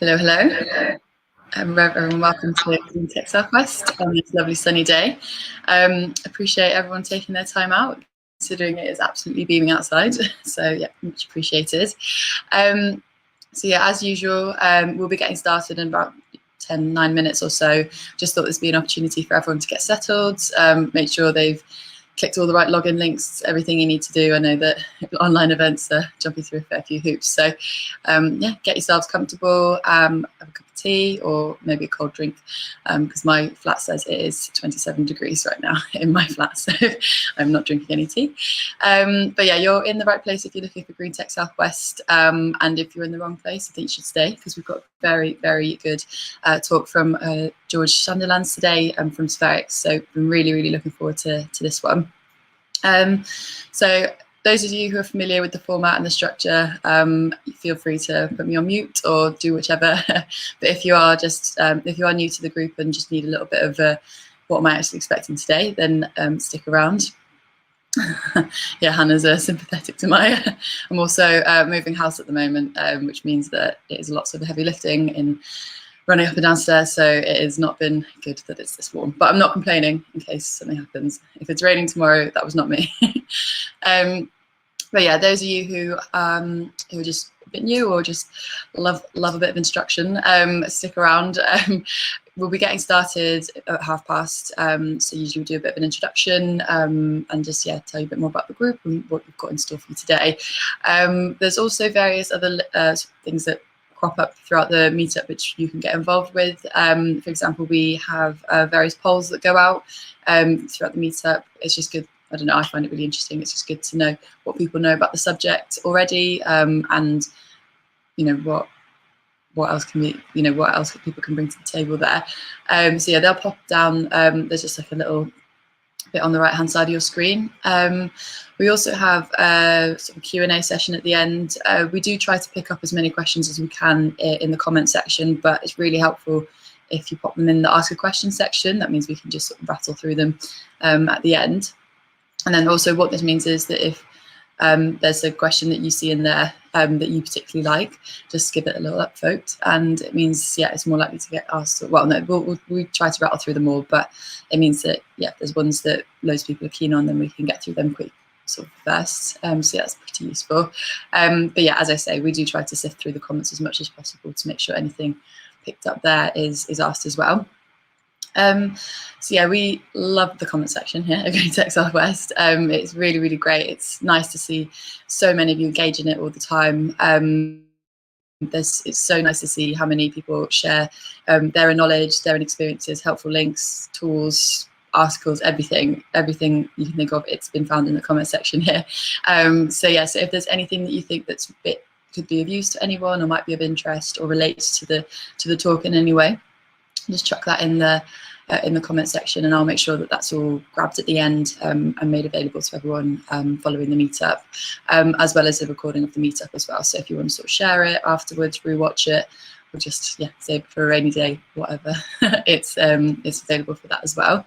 Hello, hello. Everyone, welcome to Green Tech Southwest on this lovely sunny day. Appreciate everyone taking their time out, considering it is absolutely beaming outside. So yeah, much appreciated. So yeah, as usual, we'll be getting started in about 9 minutes or so. Just thought this would be an opportunity for everyone to get settled, make sure they've clicked all the right login links, everything you need to do. I know that online events are jumping through a fair few hoops. So yeah, get yourselves comfortable, have a cup of tea or maybe a cold drink, because my flat says it is 27 degrees right now in my flat, so I'm not drinking any tea. But yeah, you're in the right place if you're looking for Green Tech Southwest, and if you're in the wrong place, I think you should stay, because we've got very, very good talk from George Sandilands today from Spherics. So I'm really, really looking forward to this one. So those of you who are familiar with the format and the structure, feel free to put me on mute or do whichever. But if you are if you are new to the group and just need a little bit of what am I actually expecting today, then stick around. Yeah, Hannah's sympathetic to my. I'm also moving house at the moment, which means that it is lots of heavy lifting in running up and downstairs, so it has not been good that it's this warm. But I'm not complaining in case something happens. If it's raining tomorrow, that was not me. But yeah, those of you who are just a bit new or just love a bit of instruction, stick around. We'll be getting started at past. So usually we do a bit of an introduction and just tell you a bit more about the group and what we've got in store for you today. There's also various other things that crop up throughout the meetup which you can get involved with. For example, we have various polls that go out throughout the meetup. It's just good. I don't know, I find it really interesting. It's just good to know what people know about the subject already, and what else can what else people can bring to the table there. So yeah, they'll pop down. There's just like a little bit on the right hand side of your screen. We also have a sort of Q&A session at the end. We do try to pick up as many questions as we can in the comment section, but it's really helpful if you pop them in the ask a question section. That means we can just sort of rattle through them at the end. And then also what this means is that if there's a question that you see in there that you particularly like, just give it a little upvote, and it means it's more likely to get asked. Well, no, we try to rattle through them all, but it means that there's ones that loads of people are keen on, then we can get through them quick sort of first. So that's pretty useful. But yeah, as I say, we do try to sift through the comments as much as possible to make sure anything picked up there is asked as well. So yeah, we love the comment section here at Green Tech Southwest. It's really, really great. It's nice to see so many of you engage in it all the time. It's so nice to see how many people share their knowledge, their experiences, helpful links, tools, articles, everything you can think of. It's been found in the comment section here. So yeah, so if there's anything that you think that's could be of use to anyone or might be of interest or relates to the talk in any way, just chuck that in the comment section, and I'll make sure that that's all grabbed at the end and made available to everyone following the meetup, as well as the recording of the meetup as well. So if you want to sort of share it afterwards, rewatch it, or just save it for a rainy day, whatever, it's available for that as well.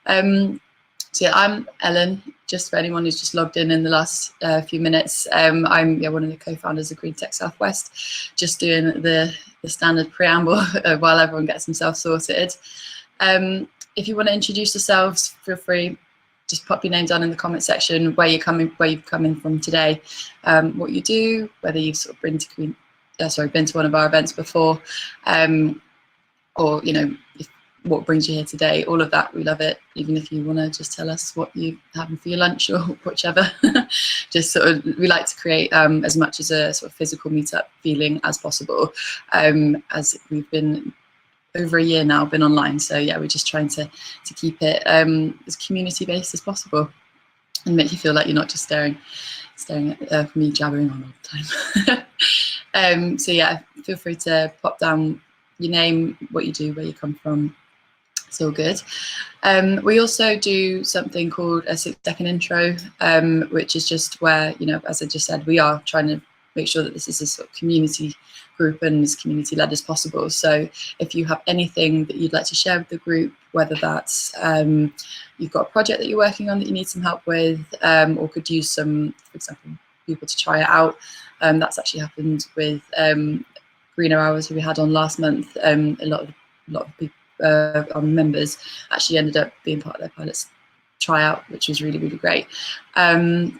So yeah, I'm Ellen, just for anyone who's just logged in the last few minutes. I'm one of the co-founders of Green Tech Southwest, just doing the standard preamble while everyone gets themselves sorted. If you want to introduce yourselves, feel free, just pop your name down in the comment section, where you've come in from today, what you do, whether you've sort of been to one of our events before, or what brings you here today. All of that, we love it. Even if you want to just tell us what you having for your lunch or whichever. Just sort of, we like to create as much as a sort of physical meetup feeling as possible, as we've been over a year now been online. So yeah, we're just trying to keep it as community based as possible and make you feel like you're not just staring at me jabbering on all the time. So yeah, feel free to pop down your name, what you do, where you come from. It's all good. We also do something called a 6-second intro, which is just where, as I just said, we are trying to make sure that this is a sort of community group and as community led as possible. So if you have anything that you'd like to share with the group, whether that's you've got a project that you're working on that you need some help with, or could use some, for example, people to try it out. That's actually happened with greener hours we had on last month, a lot of people, our members actually ended up being part of their pilots tryout, which was really, really great. And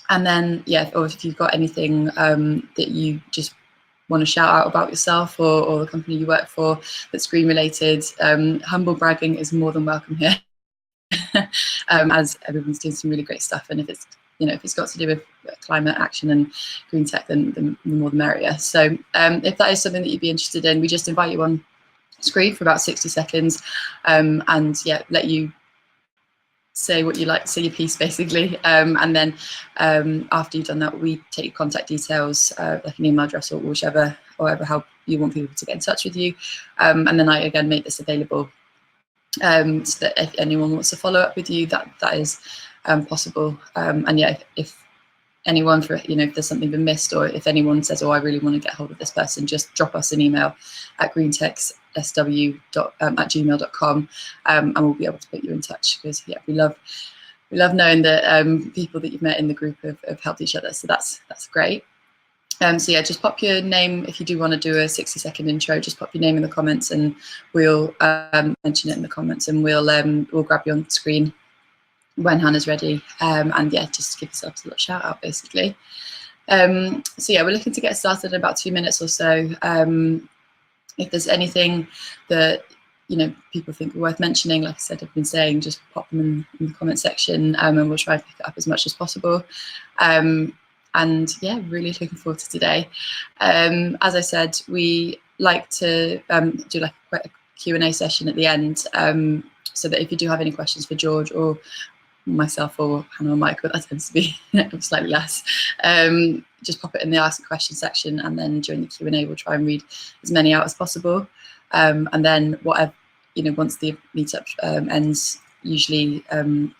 then, yeah, or if you've got anything that you just want to shout out about yourself or the company you work for that's green related, humble bragging is more than welcome here. As everyone's doing some really great stuff, and if it's got to do with climate action and green tech, then the more the merrier. So if that is something that you'd be interested in, we just invite you on screen for about 60 seconds, and yeah, let you say what you like, say your piece basically, and then after you've done that, we take your contact details, like an email address or whichever, or how you want people to get in touch with you, and then I again make this available so that if anyone wants to follow up with you, that is possible. And yeah, if anyone, for if there's something been missed, or if anyone says, oh, I really want to get hold of this person, just drop us an email at greentechsw@gmail.com, and we'll be able to put you in touch, because yeah, we love knowing that people that you've met in the group have helped each other, so that's great. So yeah, just pop your name if you do want to do a 60-second intro. Just pop your name in the comments, and we'll mention it in the comments, and we'll grab you on screen when Hannah's ready. And yeah, just give yourself a little shout out, basically. So yeah, we're looking to get started in about 2 minutes or so. If there's anything that people think are worth mentioning, like I said, I've been saying, just pop them in the comment section, and we'll try and pick it up as much as possible. And yeah, really looking forward to today. As I said, we like to do like a Q&A session at the end, so that if you do have any questions for George or myself or Hannah or Mike, but that tends to be slightly less, just pop it in the ask a question section, and then during the Q&A we'll try and read as many out as possible. And then whatever, once the meetup ends, usually the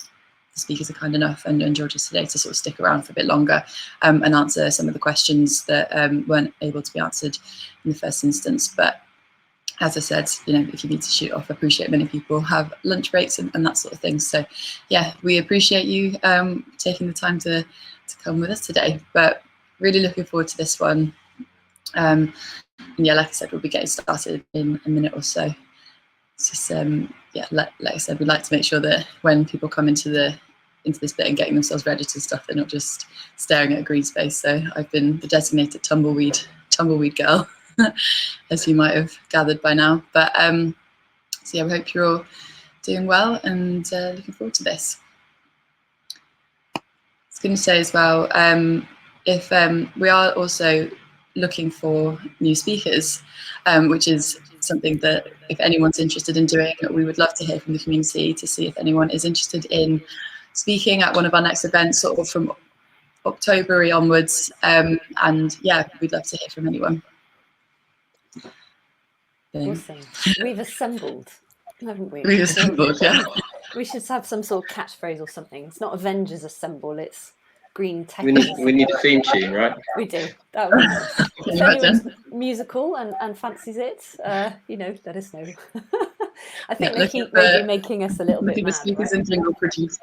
speakers are kind enough, and George is today, to sort of stick around for a bit longer and answer some of the questions that weren't able to be answered in the first instance. But as I said, if you need to shoot off, I appreciate many people have lunch breaks and that sort of thing. So yeah, we appreciate you taking the time to come with us today, but really looking forward to this one. And yeah, like I said, we'll be getting started in a minute or so. It's just yeah, like I said, we'd like to make sure that when people come into this bit and getting themselves registered and stuff, they're not just staring at a green space. So I've been the designated tumbleweed girl, as you might have gathered by now. But so yeah, we hope you're all doing well, and looking forward to this. I was going to say as well, if we are also looking for new speakers, which is something that if anyone's interested in doing, we would love to hear from the community to see if anyone is interested in speaking at one of our next events, sort of from October onwards. And yeah, we'd love to hear from anyone. Awesome. We've assembled, haven't we? We've assembled, yeah. We should have some sort of catchphrase or something. It's not Avengers Assemble, it's Green Tech. We need a theme tune, right? We do. That would be nice. If anyone's musical and fancies it, let us know. I think they keep maybe making us a little bit mad, speakers and jingle producers.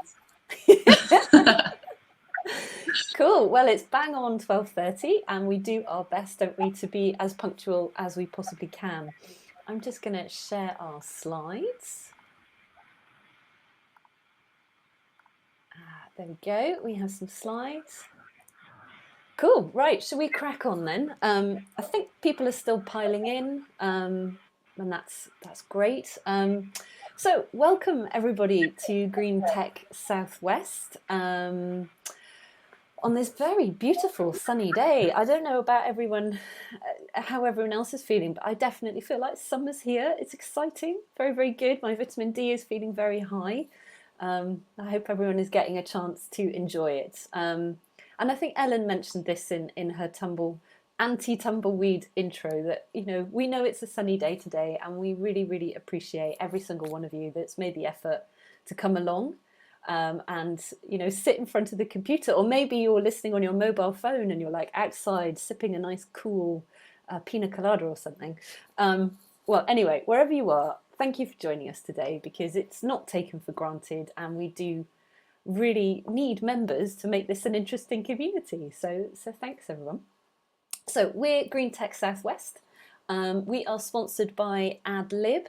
Cool. Well, it's bang on 12:30, and we do our best, don't we, to be as punctual as we possibly can. I'm just going to share our slides. There we go. We have some slides. Cool. Right. Shall we crack on then? I think people are still piling in, and that's great. So welcome everybody to Green Tech Southwest. On this very beautiful sunny day. I don't know about everyone, how everyone else is feeling, but I definitely feel like summer's here. It's exciting, very, very good. My vitamin D is feeling very high. I hope everyone is getting a chance to enjoy it. And I think Ellen mentioned this in her anti-tumbleweed intro, that, we know it's a sunny day today, and we really, really appreciate every single one of you that's made the effort to come along. And sit in front of the computer, or maybe you're listening on your mobile phone and you're like outside sipping a nice cool pina colada or something. Well, anyway, wherever you are, thank you for joining us today, because it's not taken for granted, and we do really need members to make this an interesting community. So thanks everyone. So we're Green Tech Southwest. We are sponsored by AdLib.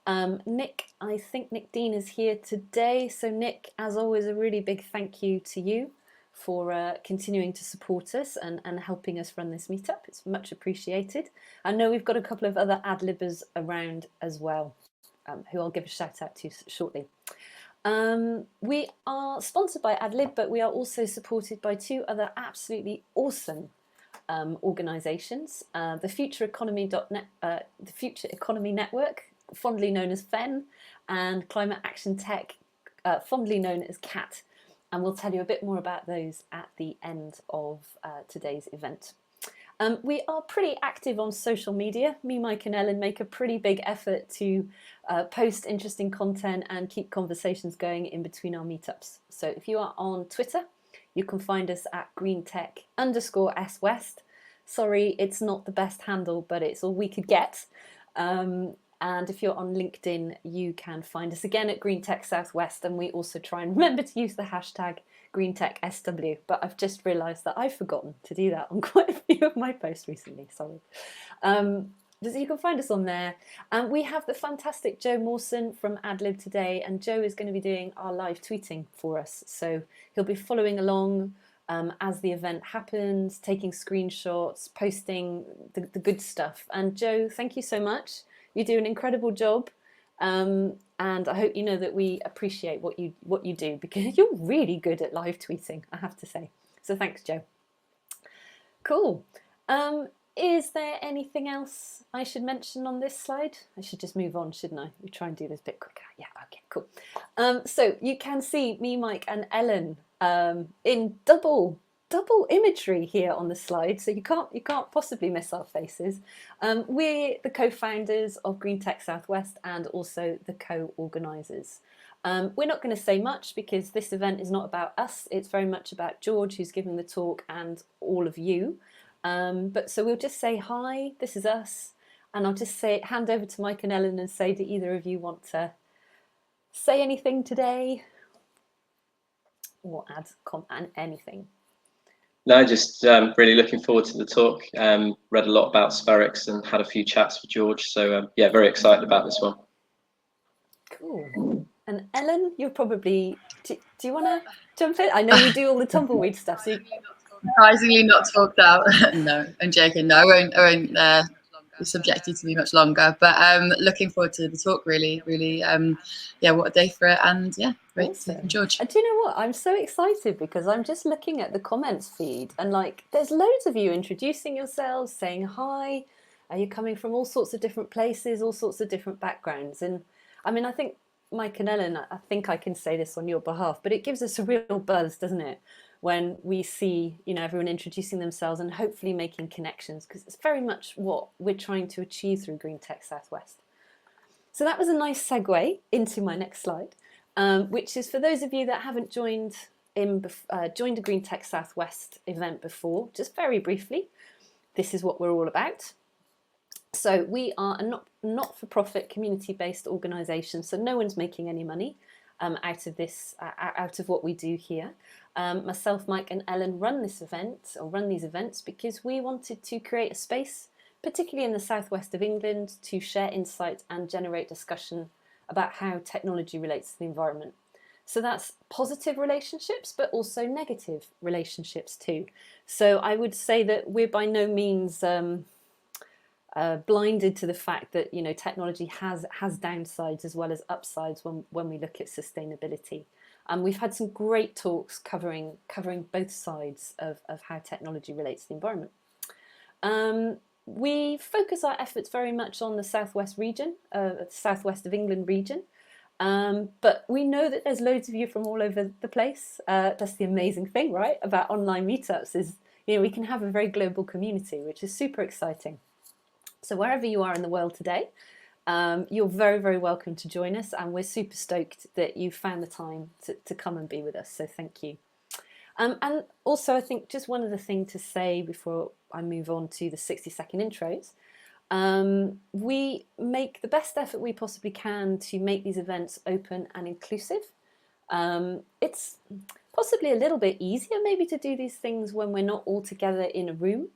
I think Nick Dean is here today. So Nick, as always, a really big thank you to you for continuing to support us and helping us run this meetup. It's much appreciated. I know we've got a couple of other AdLibbers around as well, who I'll give a shout out to shortly. We are sponsored by AdLib, but we are also supported by two other absolutely awesome organisations, the Future Economy Network, fondly known as FEN, and Climate Action Tech, fondly known as CAT. And we'll tell you a bit more about those at the end of today's event. We are pretty active on social media. Me, Mike and Ellen make a pretty big effort to post interesting content and keep conversations going in between our meetups. So if you are on Twitter, you can find us at greentech_swest. Sorry, it's not the best handle, but it's all we could get. And if you're on LinkedIn, you can find us again at GreenTech Southwest, and we also try and remember to use the hashtag GreenTechSW, but I've just realised that I've forgotten to do that on quite a few of my posts recently, sorry. So you can find us on there. And we have the fantastic Joe Mawson from AdLib today, and Joe is going to be doing our live tweeting for us. So he'll be following along as the event happens, taking screenshots, posting the good stuff. And Joe, thank you so much. You do an incredible job, and I hope you know that we appreciate what you do, because you're really good at live tweeting, I have to say. So thanks, Joe. Cool. Is there anything else I should mention on this slide? I should just move on, shouldn't I? We try and do this a bit quicker. Yeah, okay, cool. So you can see me, Mike, and Ellen in double imagery here on the slide, so you can't possibly miss our faces. We're the co-founders of GreenTech Southwest and also the co-organisers. We're not going to say much because this event is not about us, it's very much about George, who's giving the talk, and all of you. But so we'll just say hi, this is us, and I'll just hand over to Mike and Ellen and say, do either of you want to say anything today or add anything? No, just really looking forward to the talk. Read a lot about Spherics and had a few chats with George. So yeah, very excited about this one. Cool. And Ellen, you're probably, do you want to jump in? I know you do all the tumbleweed stuff. So Surprisingly not talked out. No, I'm joking. No, I won't be subjected to be much longer. But looking forward to the talk. Really, yeah, what a day for it. And yeah, great to hear from George. And do you know what? I'm so excited because I'm just looking at the comments feed, and like, there's loads of you introducing yourselves, saying hi. Are you coming from all sorts of different places, all sorts of different backgrounds? And I mean, I think Mike and Ellen, I think I can say this on your behalf, but it gives us a real buzz, doesn't it? When we see, you know, everyone introducing themselves and hopefully making connections, because it's very much what we're trying to achieve through GreenTech Southwest. So that was a nice segue into my next slide, which is for those of you that haven't joined a GreenTech Southwest event before, just very briefly, this is what we're all about. So we are a not-for-profit community-based organisation, so no one's making any money out of this, out of what we do here. Myself, Mike and Ellen run these events because we wanted to create a space, particularly in the southwest of England, to share insight and generate discussion about how technology relates to the environment. So that's positive relationships, but also negative relationships too. So I would say that we're by no means blinded to the fact that, you know, technology has downsides as well as upsides when we look at sustainability. We've had some great talks covering both sides of how technology relates to the environment. We focus our efforts very much on the southwest region, the southwest of England region, but we know that there's loads of you from all over the place. That's the amazing thing, right, about online meetups is, you know, we can have a very global community, which is super exciting. So wherever you are in the world today, you're very, very welcome to join us, and we're super stoked that you found the time to come and be with us, so thank you. And also, I think just one other thing to say before I move on to the 60-second intros, we make the best effort we possibly can to make these events open and inclusive. It's possibly a little bit easier maybe to do these things when we're not all together in a room,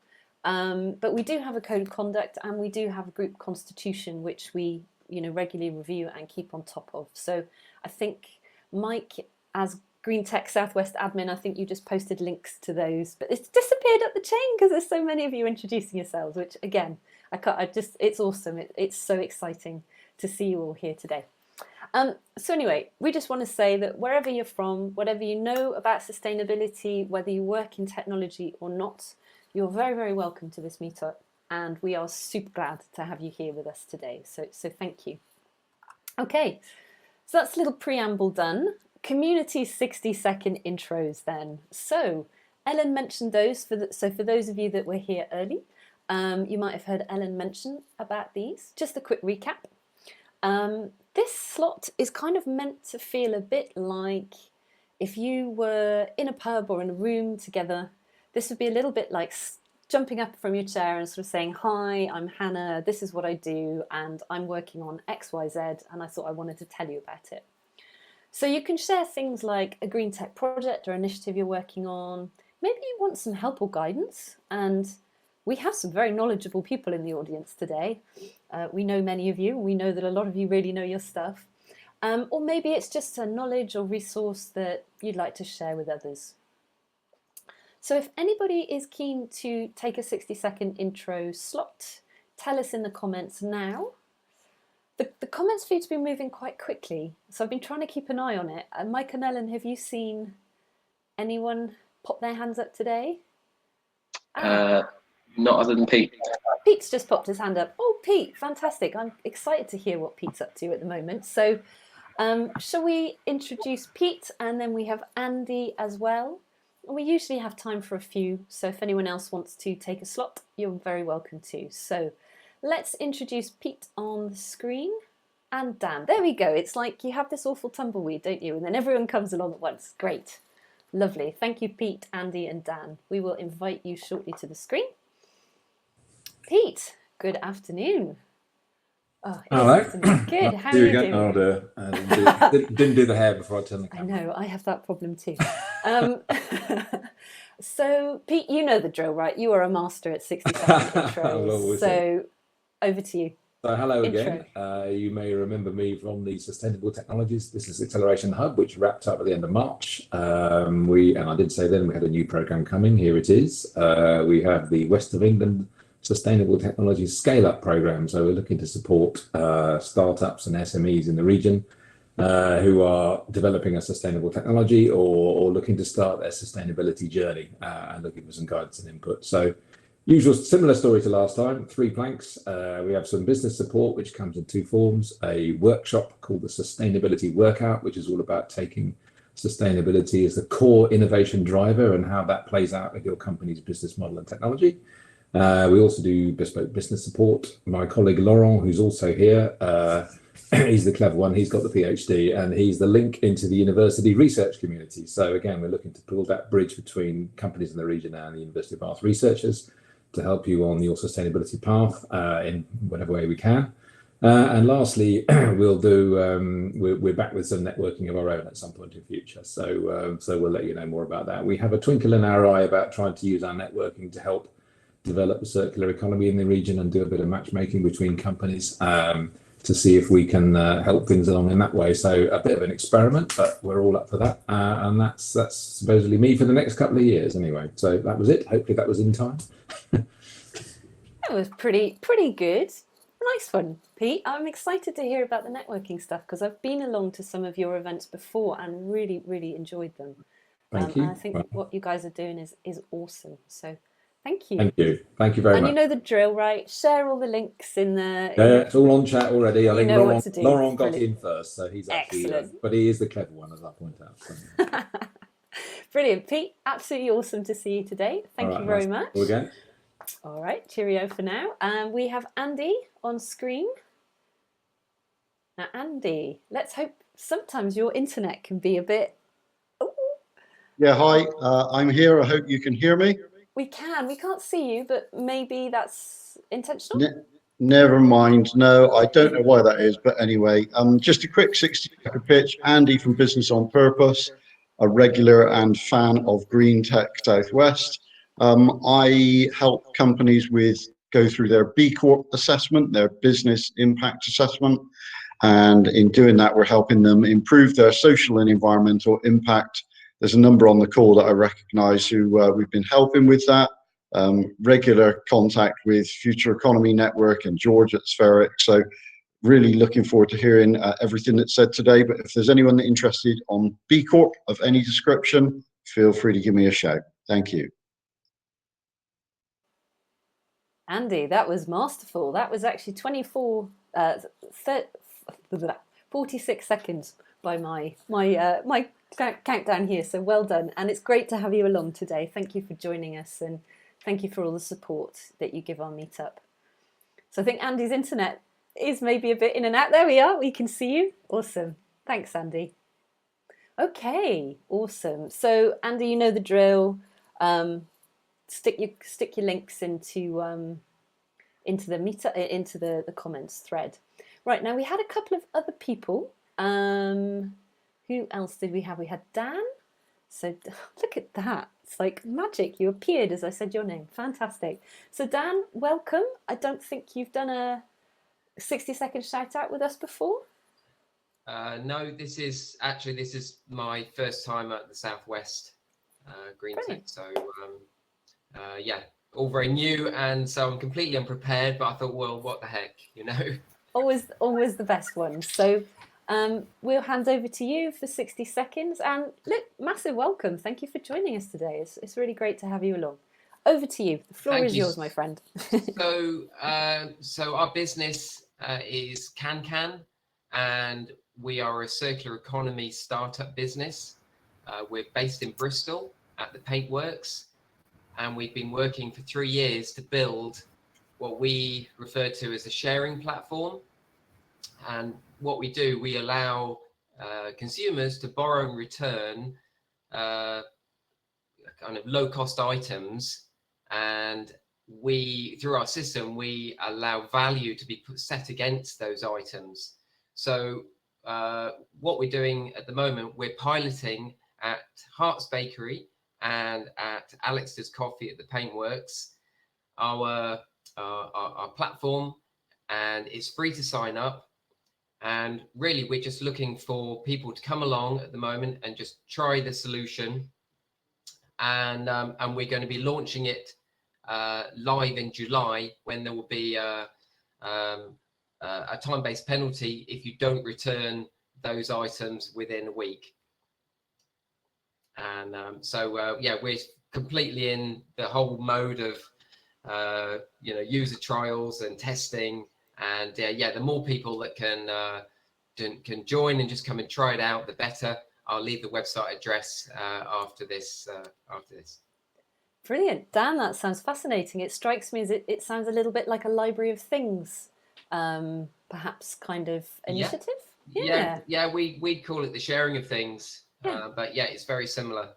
But we do have a code of conduct, and we do have a group constitution, which we regularly review and keep on top of. So I think Mike, as Green Tech Southwest admin, I think you just posted links to those, but it's disappeared up the chain because there's so many of you introducing yourselves, which again, it's awesome. It's so exciting to see you all here today. So anyway, we just want to say that wherever you're from, whatever you know about sustainability, whether you work in technology or not, you're very, very welcome to this meetup, and we are super glad to have you here with us today. So thank you. Okay, so that's a little preamble done. Community 60-second intros then. So Ellen mentioned those. So for those of you that were here early, you might have heard Ellen mention about these. Just a quick recap. This slot is kind of meant to feel a bit like if you were in a pub or in a room together. This would be a little bit like jumping up from your chair and sort of saying, hi, I'm Hannah, this is what I do, and I'm working on XYZ, and I thought I wanted to tell you about it. So you can share things like a green tech project or initiative you're working on. Maybe you want some help or guidance, and we have some very knowledgeable people in the audience today. We know many of you. We know that a lot of you really know your stuff. Or maybe it's just a knowledge or resource that you'd like to share with others. So if anybody is keen to take a 60-second intro slot, tell us in the comments now. The comments seem to be moving quite quickly, so I've been trying to keep an eye on it. Mike and Ellen, have you seen anyone pop their hands up today? Not other than Pete. Pete's just popped his hand up. Oh, Pete, fantastic. I'm excited to hear what Pete's up to at the moment. So shall we introduce Pete, and then we have Andy as well? We usually have time for a few, so if anyone else wants to take a slot, you're very welcome to. So let's introduce Pete on the screen, and Dan. There we go. It's like you have this awful tumbleweed, don't you? And then everyone comes along at once. Great. Lovely. Thank you, Pete, Andy, and Dan. We will invite you shortly to the screen. Pete, good afternoon. Oh, hello. Good. How are you doing? Oh dear. Didn't do the hair before I turned the camera. I know. I have that problem too. So, Pete, you know the drill, right? You are a master at 60-second intros. So, over to you. So, hello again. You may remember me from the Sustainable Technologies Business Acceleration Hub, which wrapped up at the end of March. And I did say then we had a new program coming. Here it is. We have the West of England Sustainable Technologies Scale-Up program. So we're looking to support startups and SMEs in the region who are developing a sustainable technology or looking to start their sustainability journey and looking for some guidance and input. So usual, similar story to last time, 3 planks. We have some business support, which comes in 2 forms, a workshop called the Sustainability Workout, which is all about taking sustainability as the core innovation driver and how that plays out with your company's business model and technology. We also do bespoke business support. My colleague Laurent, who's also here, he's the clever one. He's got the PhD and he's the link into the university research community. So again, we're looking to build that bridge between companies in the region and the University of Bath researchers to help you on your sustainability path in whatever way we can. And lastly, we're back with some networking of our own at some point in the future. So we'll let you know more about that. We have a twinkle in our eye about trying to use our networking to help develop the circular economy in the region and do a bit of matchmaking between companies to see if we can help things along in that way. So a bit of an experiment, but we're all up for that. And that's supposedly me for the next couple of years anyway. So that was it. Hopefully that was in time. That was pretty good. Nice one, Pete. I'm excited to hear about the networking stuff because I've been along to some of your events before and really, really enjoyed them. Thank you. And I think what you guys are doing is awesome. So thank you. Thank you. Thank you very much. And you know the drill, right? Share all the links in the... Yeah, it's all on chat already. I think Laurent got Brilliant. in first, so he's actually... Excellent. But he is the clever one, as I point out. So. Brilliant. Pete, absolutely awesome to see you today. Thank you very much. Again. All right, cheerio for now. We have Andy on screen. Now, Andy, let's hope sometimes your internet can be a bit... Ooh. Yeah, hi, I'm here. I hope you can hear me. We can. We can't see you, but maybe that's intentional? Never mind. No, I don't know why that is, but anyway, just a quick 60-second pitch. Andy from Business on Purpose, a regular and fan of Green Tech Southwest. I help companies go through their B Corp assessment, their business impact assessment. And in doing that, we're helping them improve their social and environmental impact. There's a number on the call that I recognize who we've been helping with that. Regular contact with Future Economy Network and George at Spherics. So really looking forward to hearing everything that's said today. But if there's anyone interested on B Corp of any description, feel free to give me a shout. Thank you. Andy, that was masterful. That was actually 46 seconds by my countdown here. So well done. And it's great to have you along today. Thank you for joining us, and thank you for all the support that you give our meetup. So I think Andy's internet is maybe a bit in and out. There we are. We can see you. Awesome. Thanks, Andy. Okay, awesome. So Andy, you know the drill. Stick your links into the comments thread. Right, now we had a couple of other people. Who else did we have? We had Dan. So look at that. It's like magic. You appeared as I said your name. Fantastic. So Dan, welcome. I don't think you've done a 60-second shout out with us before. No, this is my first time at the Southwest Green Tech. So yeah, all very new, and so I'm completely unprepared. But I thought, well, what the heck, you know? Always the best one. So we'll hand over to you for 60 seconds. And look, massive welcome. Thank you for joining us today. It's really great to have you along. Over to you. The floor is yours, my friend. So our business is CanCan, and we are a circular economy startup business. We're based in Bristol at the Paintworks, and we've been working for 3 years to build what we refer to as a sharing platform. And what we do, we allow consumers to borrow and return kind of low-cost items, and through our system, we allow value to be set against those items. So what we're doing at the moment, we're piloting at Hart's Bakery and at Alex's Coffee at the Paintworks, our platform, and it's free to sign up. And really, we're just looking for people to come along at the moment and just try the solution. And we're going to be launching it live in July, when there will be a time-based penalty if you don't return those items within a week. And yeah, we're completely in the whole mode of user trials and testing. And yeah, the more people that can join and just come and try it out, the better. I'll leave the website address after this. Brilliant, Dan. That sounds fascinating. It strikes me as it sounds a little bit like a library of things, perhaps kind of initiative. Yeah. We'd call it the sharing of things, but yeah, it's very similar.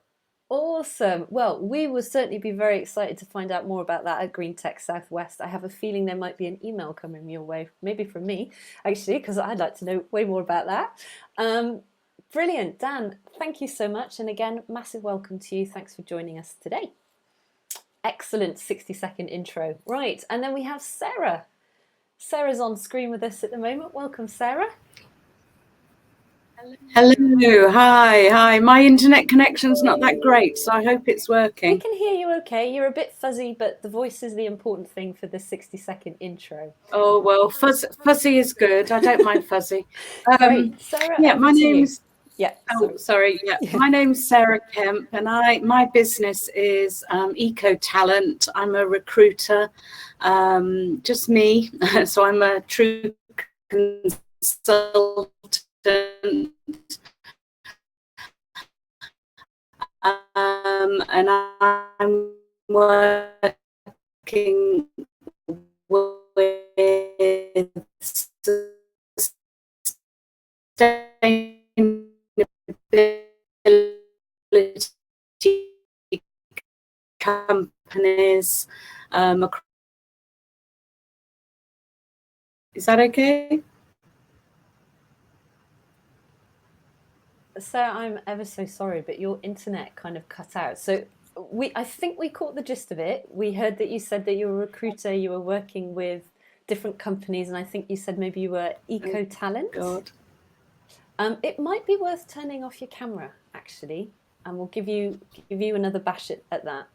Awesome. Well, we will certainly be very excited to find out more about that at Green Tech Southwest. I have a feeling there might be an email coming your way, maybe from me, actually, because I'd like to know way more about that. Brilliant. Dan, thank you so much. And again, massive welcome to you. Thanks for joining us today. Excellent 60-second intro. Right. And then we have Sarah. Sarah's on screen with us at the moment. Welcome, Sarah. Hello, hi. My internet connection's not that great, so I hope it's working. We can hear you okay. You're a bit fuzzy, but the voice is the important thing for the 60-second intro. Oh, well, fuzzy is good. I don't mind fuzzy. Great. Sarah, yeah, my name's... Yeah. Oh, sorry. Yeah, my name's Sarah Kemp, and my business is Eco Talent. I'm a recruiter, just me. So I'm a true consultant. And I'm working with sustainability companies. Is that okay? Sarah, I'm ever so sorry, but your internet kind of cut out. So I think we caught the gist of it. We heard that you said that you were a recruiter, you were working with different companies, and I think you said maybe you were Eco Talent. God. It might be worth turning off your camera, actually, and we'll give you another bash at that.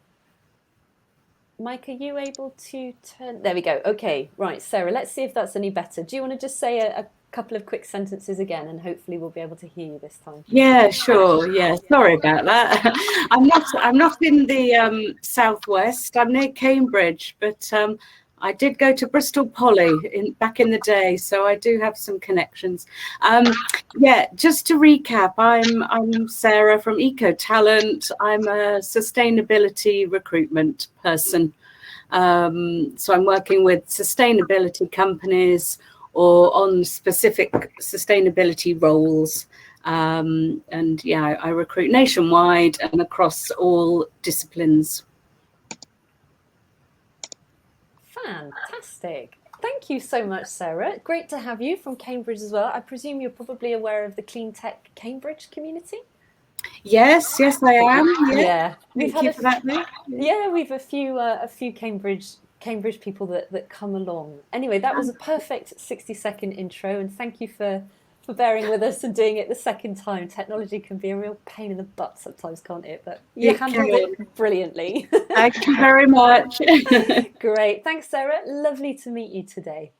Mike, are you able to turn? There we go. Okay, right, Sarah, let's see if that's any better. Do you want to just say a couple of quick sentences again, and hopefully we'll be able to hear you this time? Yeah, sure. Yeah, sorry about that. I'm not in the southwest. I'm near Cambridge, but I did go to Bristol Poly back in the day, so I do have some connections. Yeah, just to recap, I'm Sarah from Eco Talent. I'm a sustainability recruitment person. So I'm working with sustainability companies or on specific sustainability roles. And yeah, I recruit nationwide and across all disciplines. Fantastic. Thank you so much, Sarah. Great to have you from Cambridge as well. I presume you're probably aware of the Clean Tech Cambridge community? Yes, I am. Yeah. Thank you for that, Nick. Yeah, we've a few Cambridge people that come along. Anyway, that was a perfect 60-second intro, and thank you for bearing with us and doing it the second time. Technology can be a real pain in the butt sometimes, can't it? But you handled it brilliantly. Thank you very much. Great. Thanks, Sarah. Lovely to meet you today.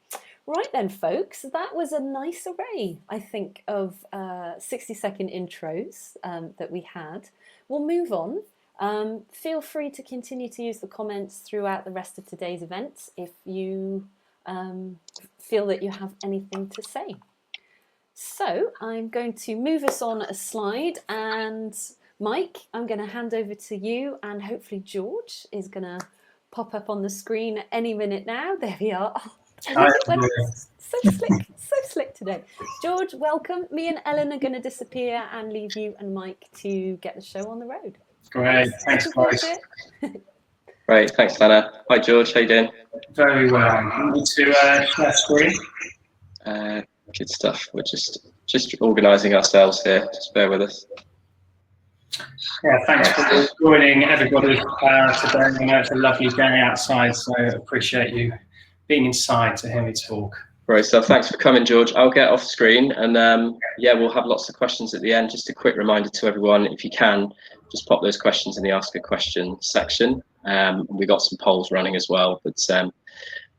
Right then, folks, that was a nice array, I think, of 60-second intros that we had. We'll move on. Feel free to continue to use the comments throughout the rest of today's event if you feel that you have anything to say. So I'm going to move us on a slide, and Mike, I'm going to hand over to you, and hopefully George is going to pop up on the screen any minute now. There we are. Oh, so slick today. George, welcome. Me and Ellen are going to disappear and leave you and Mike to get the show on the road. Great, thanks guys. Great, thanks Dana. Hi George, how you doing? Very well. Need to share screen. Good stuff. We're just organising ourselves here. Just bear with us. Yeah, thanks for joining everybody today. I know it's a lovely day outside, so I appreciate you being inside to hear me talk. Great stuff. Thanks for coming, George. I'll get off screen, and yeah, we'll have lots of questions at the end. Just a quick reminder to everyone, if you can, just pop those questions in the Ask a Question section. We got some polls running as well, but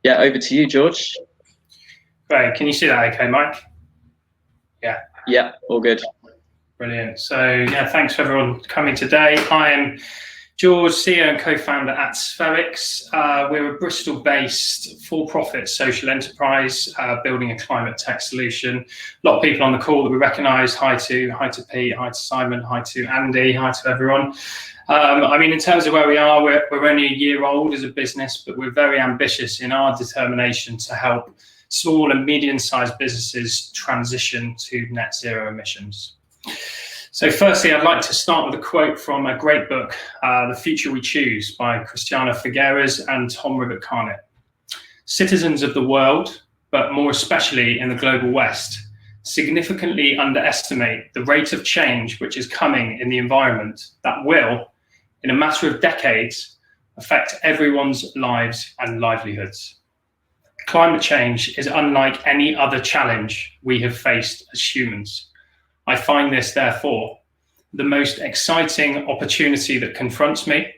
yeah, over to you, George. Great. Can you see that okay, Mike? Yeah. Yeah, all good. Brilliant. So yeah, thanks for everyone coming today. I am George, CEO and co-founder at Spherics. We're a Bristol-based for-profit social enterprise building a climate tech solution. A lot of people on the call that we recognise. Hi to Pete, hi to Simon, hi to Andy, hi to everyone. I mean, in terms of where we are, we're only a year old as a business, but we're very ambitious in our determination to help small and medium-sized businesses transition to net zero emissions. So firstly, I'd like to start with a quote from a great book, The Future We Choose by Christiana Figueres and Tom Rivett-Carnett. Citizens of the world, but more especially in the global West, significantly underestimate the rate of change which is coming in the environment that will, in a matter of decades, affect everyone's lives and livelihoods. Climate change is unlike any other challenge we have faced as humans. I find this, therefore, the most exciting opportunity that confronts me,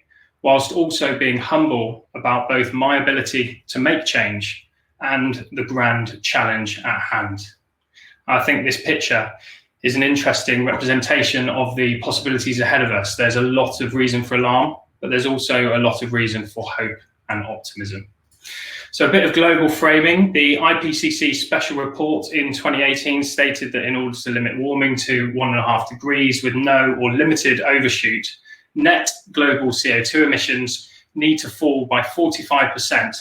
whilst also being humble about both my ability to make change and the grand challenge at hand. I think this picture is an interesting representation of the possibilities ahead of us. There's a lot of reason for alarm, but there's also a lot of reason for hope and optimism. So a bit of global framing. The IPCC special report in 2018 stated that in order to limit warming to 1.5 degrees with no or limited overshoot, net global CO2 emissions need to fall by 45%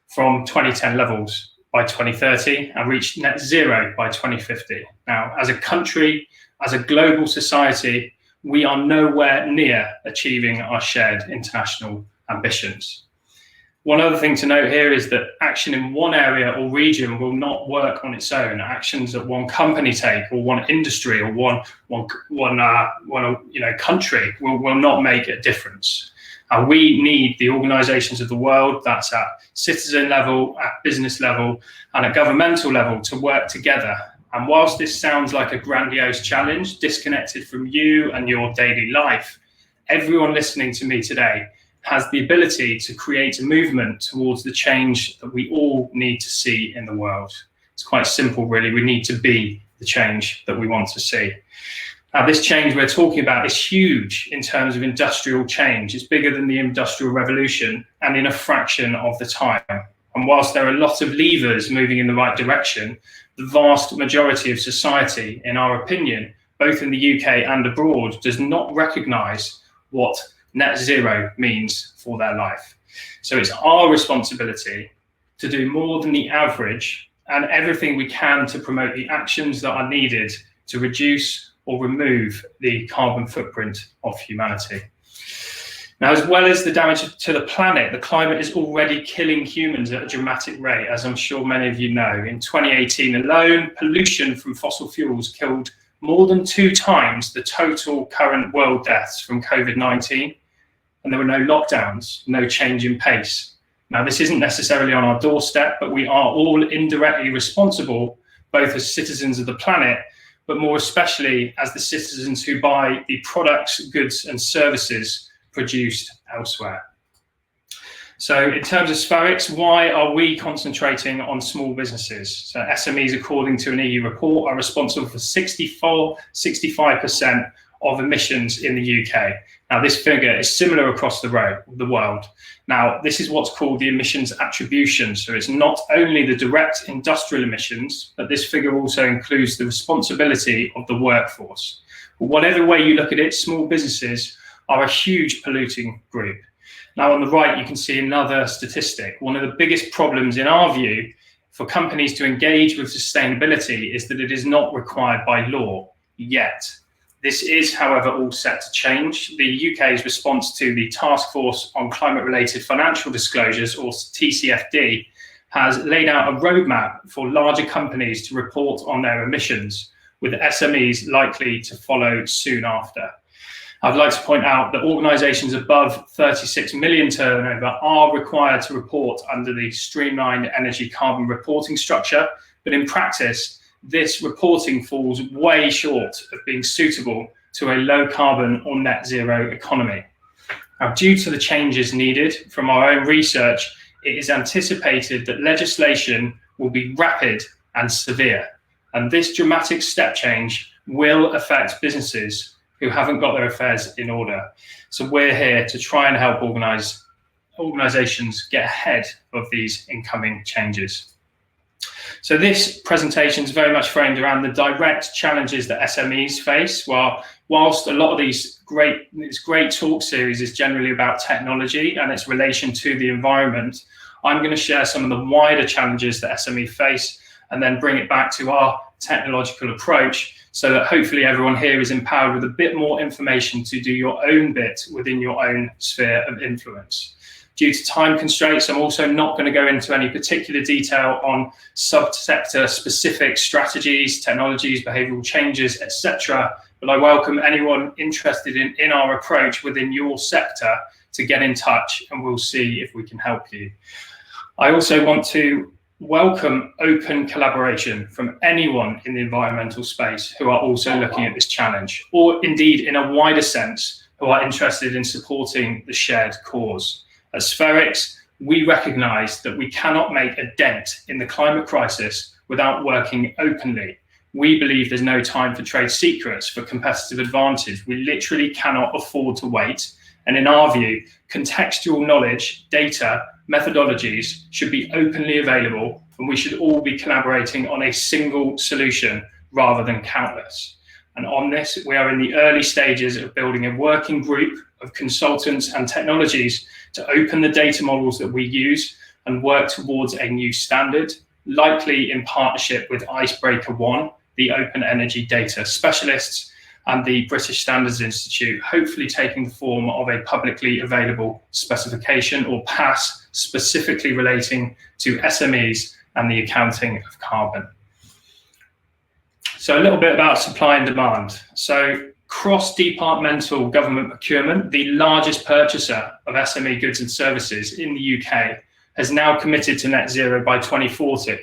from 2010 levels by 2030 and reach net zero by 2050. Now, as a country, as a global society, we are nowhere near achieving our shared international ambitions. One other thing to note here is that action in one area or region will not work on its own. Actions that one company take, or one industry, or one country will not make a difference. And we need the organisations of the world, that's at citizen level, at business level, and at governmental level, to work together. And whilst this sounds like a grandiose challenge, disconnected from you and your daily life, everyone listening to me today has the ability to create a movement towards the change that we all need to see in the world. It's quite simple, really. We need to be the change that we want to see. Now, this change we're talking about is huge in terms of industrial change. It's bigger than the Industrial Revolution and in a fraction of the time. And whilst there are a lot of levers moving in the right direction, the vast majority of society, in our opinion, both in the UK and abroad, does not recognise what net zero means for their life. So it's our responsibility to do more than the average and everything we can to promote the actions that are needed to reduce or remove the carbon footprint of humanity. Now, as well as the damage to the planet, the climate is already killing humans at a dramatic rate, as I'm sure many of you know. In 2018 alone, pollution from fossil fuels killed more than 2 times the total current world deaths from COVID-19, and there were no lockdowns, no change in pace. Now, this isn't necessarily on our doorstep, but we are all indirectly responsible, both as citizens of the planet, but more especially as the citizens who buy the products, goods and services produced elsewhere. So in terms of Spherics, why are we concentrating on small businesses? So SMEs, according to an EU report, are responsible for 65% of emissions in the UK. Now, this figure is similar across the world. Now, this is what's called the emissions attribution. So it's not only the direct industrial emissions, but this figure also includes the responsibility of the workforce. But whatever way you look at it, small businesses are a huge polluting group. Now, on the right, you can see another statistic. One of the biggest problems, in our view, for companies to engage with sustainability is that it is not required by law yet. This is, however, all set to change. The UK's response to the Task Force on Climate-Related Financial Disclosures, or TCFD, has laid out a roadmap for larger companies to report on their emissions, with SMEs likely to follow soon after. I'd like to point out that organisations above 36 million turnover are required to report under the streamlined energy carbon reporting structure, but in practice, this reporting falls way short of being suitable to a low carbon or net zero economy. Now, due to the changes needed from our own research, it is anticipated that legislation will be rapid and severe, and this dramatic step change will affect businesses who haven't got their affairs in order. So we're here to try and help organisations get ahead of these incoming changes. So this presentation is very much framed around the direct challenges that SMEs face. Whilst a lot of this great talk series is generally about technology and its relation to the environment, I'm going to share some of the wider challenges that SMEs face and then bring it back to our technological approach, so that hopefully everyone here is empowered with a bit more information to do your own bit within your own sphere of influence. Due to time constraints, I'm also not going to go into any particular detail on subsector specific strategies, technologies, behavioural changes, etc. But I welcome anyone interested in our approach within your sector to get in touch, and we'll see if we can help you. I also want to welcome open collaboration from anyone in the environmental space who are also looking at this challenge, or indeed in a wider sense, who are interested in supporting the shared cause. At Spherics, we recognise that we cannot make a dent in the climate crisis without working openly. We believe there's no time for trade secrets for competitive advantage. We literally cannot afford to wait. And in our view, contextual knowledge, data, methodologies should be openly available, and we should all be collaborating on a single solution rather than countless. And on this, we are in the early stages of building a working group of consultants and technologies to open the data models that we use and work towards a new standard, likely in partnership with Icebreaker One, the open energy data specialists, and the British Standards Institute, hopefully taking the form of a publicly available specification or pass specifically relating to SMEs and the accounting of carbon. So a little bit about supply and demand. So cross-departmental government procurement, the largest purchaser of SME goods and services in the UK, has now committed to net zero by 2040.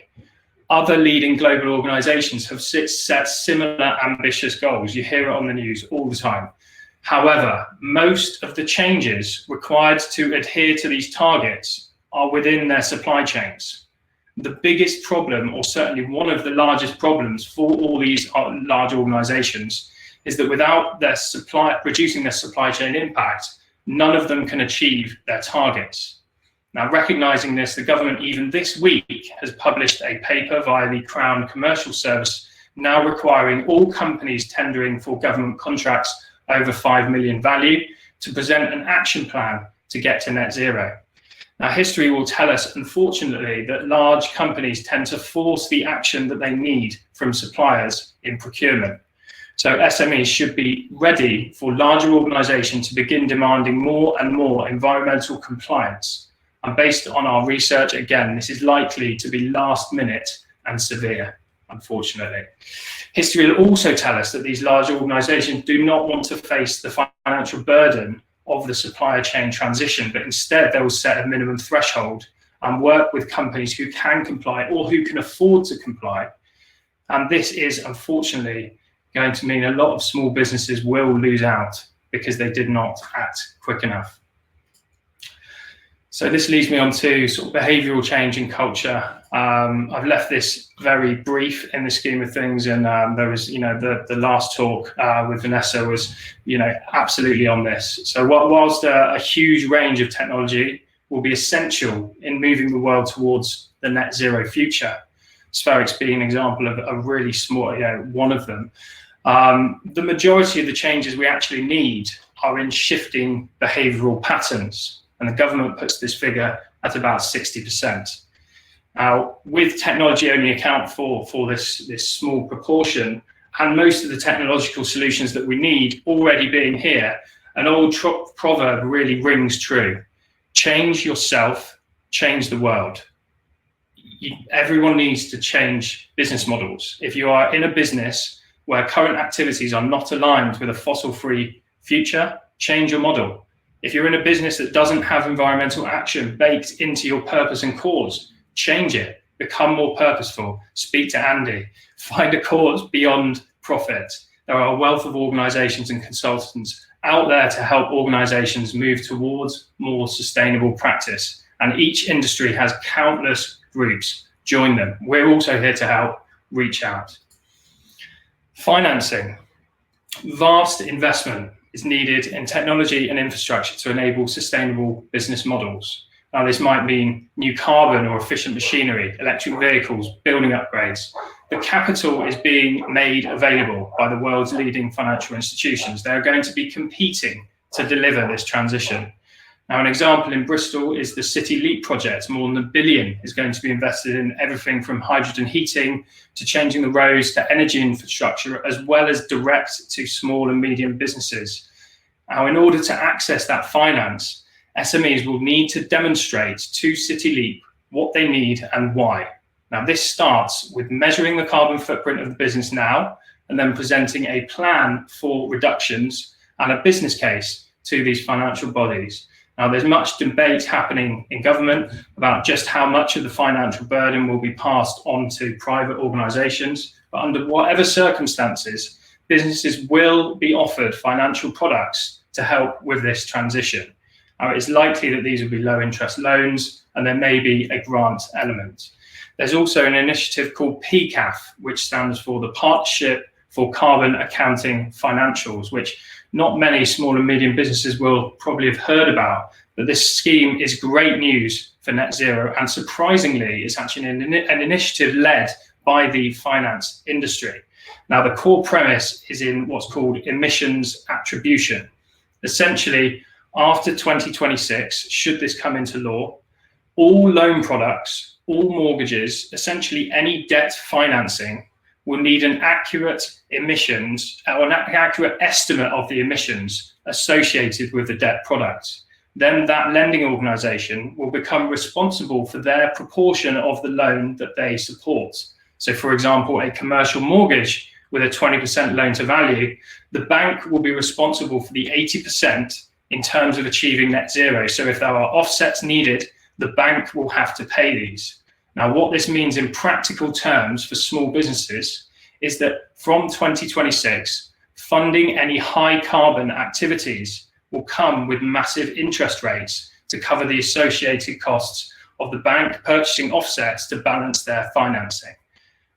Other leading global organisations have set similar ambitious goals. You hear it on the news all the time. However, most of the changes required to adhere to these targets are within their supply chains. The biggest problem, or certainly one of the largest problems for all these large organisations, is that without reducing their supply chain impact, none of them can achieve their targets. Now, recognising this, the government even this week has published a paper via the Crown Commercial Service, now requiring all companies tendering for government contracts over 5 million value to present an action plan to get to net zero. Now, history will tell us, unfortunately, that large companies tend to force the action that they need from suppliers in procurement. So SMEs should be ready for larger organisations to begin demanding more and more environmental compliance. And based on our research, again, this is likely to be last minute and severe, unfortunately. History will also tell us that these large organisations do not want to face the financial burden of the supplier chain transition, but instead they will set a minimum threshold and work with companies who can comply or who can afford to comply. And this is unfortunately going to mean a lot of small businesses will lose out because they did not act quick enough. So this leads me on to sort of behavioural change in culture. I've left this very brief in the scheme of things, and there was, the last talk with Vanessa was, absolutely on this. So whilst a huge range of technology will be essential in moving the world towards the net zero future, Spherics being an example of a really small, one of them, the majority of the changes we actually need are in shifting behavioural patterns. And the government puts this figure at about 60%. Now, with technology only account for this small proportion, and most of the technological solutions that we need already being here, an old proverb really rings true. Change yourself, change the world. Everyone needs to change business models. If you are in a business where current activities are not aligned with a fossil-free future, change your model. If you're in a business that doesn't have environmental action baked into your purpose and cause, change it, become more purposeful, speak to Andy, find a cause beyond profit. There are a wealth of organisations and consultants out there to help organisations move towards more sustainable practice. And each industry has countless groups. Join them. We're also here to help. Reach out. Financing. Vast investment is needed in technology and infrastructure to enable sustainable business models. Now, this might mean new carbon or efficient machinery, electric vehicles, building upgrades. The capital is being made available by the world's leading financial institutions. They're going to be competing to deliver this transition. Now, an example in Bristol is the City Leap project. More than £1 billion is going to be invested in everything from hydrogen heating to changing the roads to energy infrastructure, as well as direct to small and medium businesses. Now, in order to access that finance, SMEs will need to demonstrate to City Leap what they need and why. Now, this starts with measuring the carbon footprint of the business now, and then presenting a plan for reductions and a business case to these financial bodies. Now, there's much debate happening in government about just how much of the financial burden will be passed on to private organisations, but under whatever circumstances, businesses will be offered financial products to help with this transition. Now, it's likely that these will be low interest loans, and there may be a grant element. There's also an initiative called PCAF, which stands for the Partnership for Carbon Accounting Financials, which not many small and medium businesses will probably have heard about, but this scheme is great news for net zero, and surprisingly, it's actually an initiative led by the finance industry. Now, the core premise is in what's called emissions attribution. Essentially, after 2026, should this come into law, all loan products, all mortgages, essentially any debt financing will need an accurate emissions or an accurate estimate of the emissions associated with the debt product. Then that lending organisation will become responsible for their proportion of the loan that they support. So, for example, a commercial mortgage with a 20% loan to value, the bank will be responsible for the 80% in terms of achieving net zero. So if there are offsets needed, the bank will have to pay these. Now, what this means in practical terms for small businesses is that from 2026, funding any high carbon activities will come with massive interest rates to cover the associated costs of the bank purchasing offsets to balance their financing.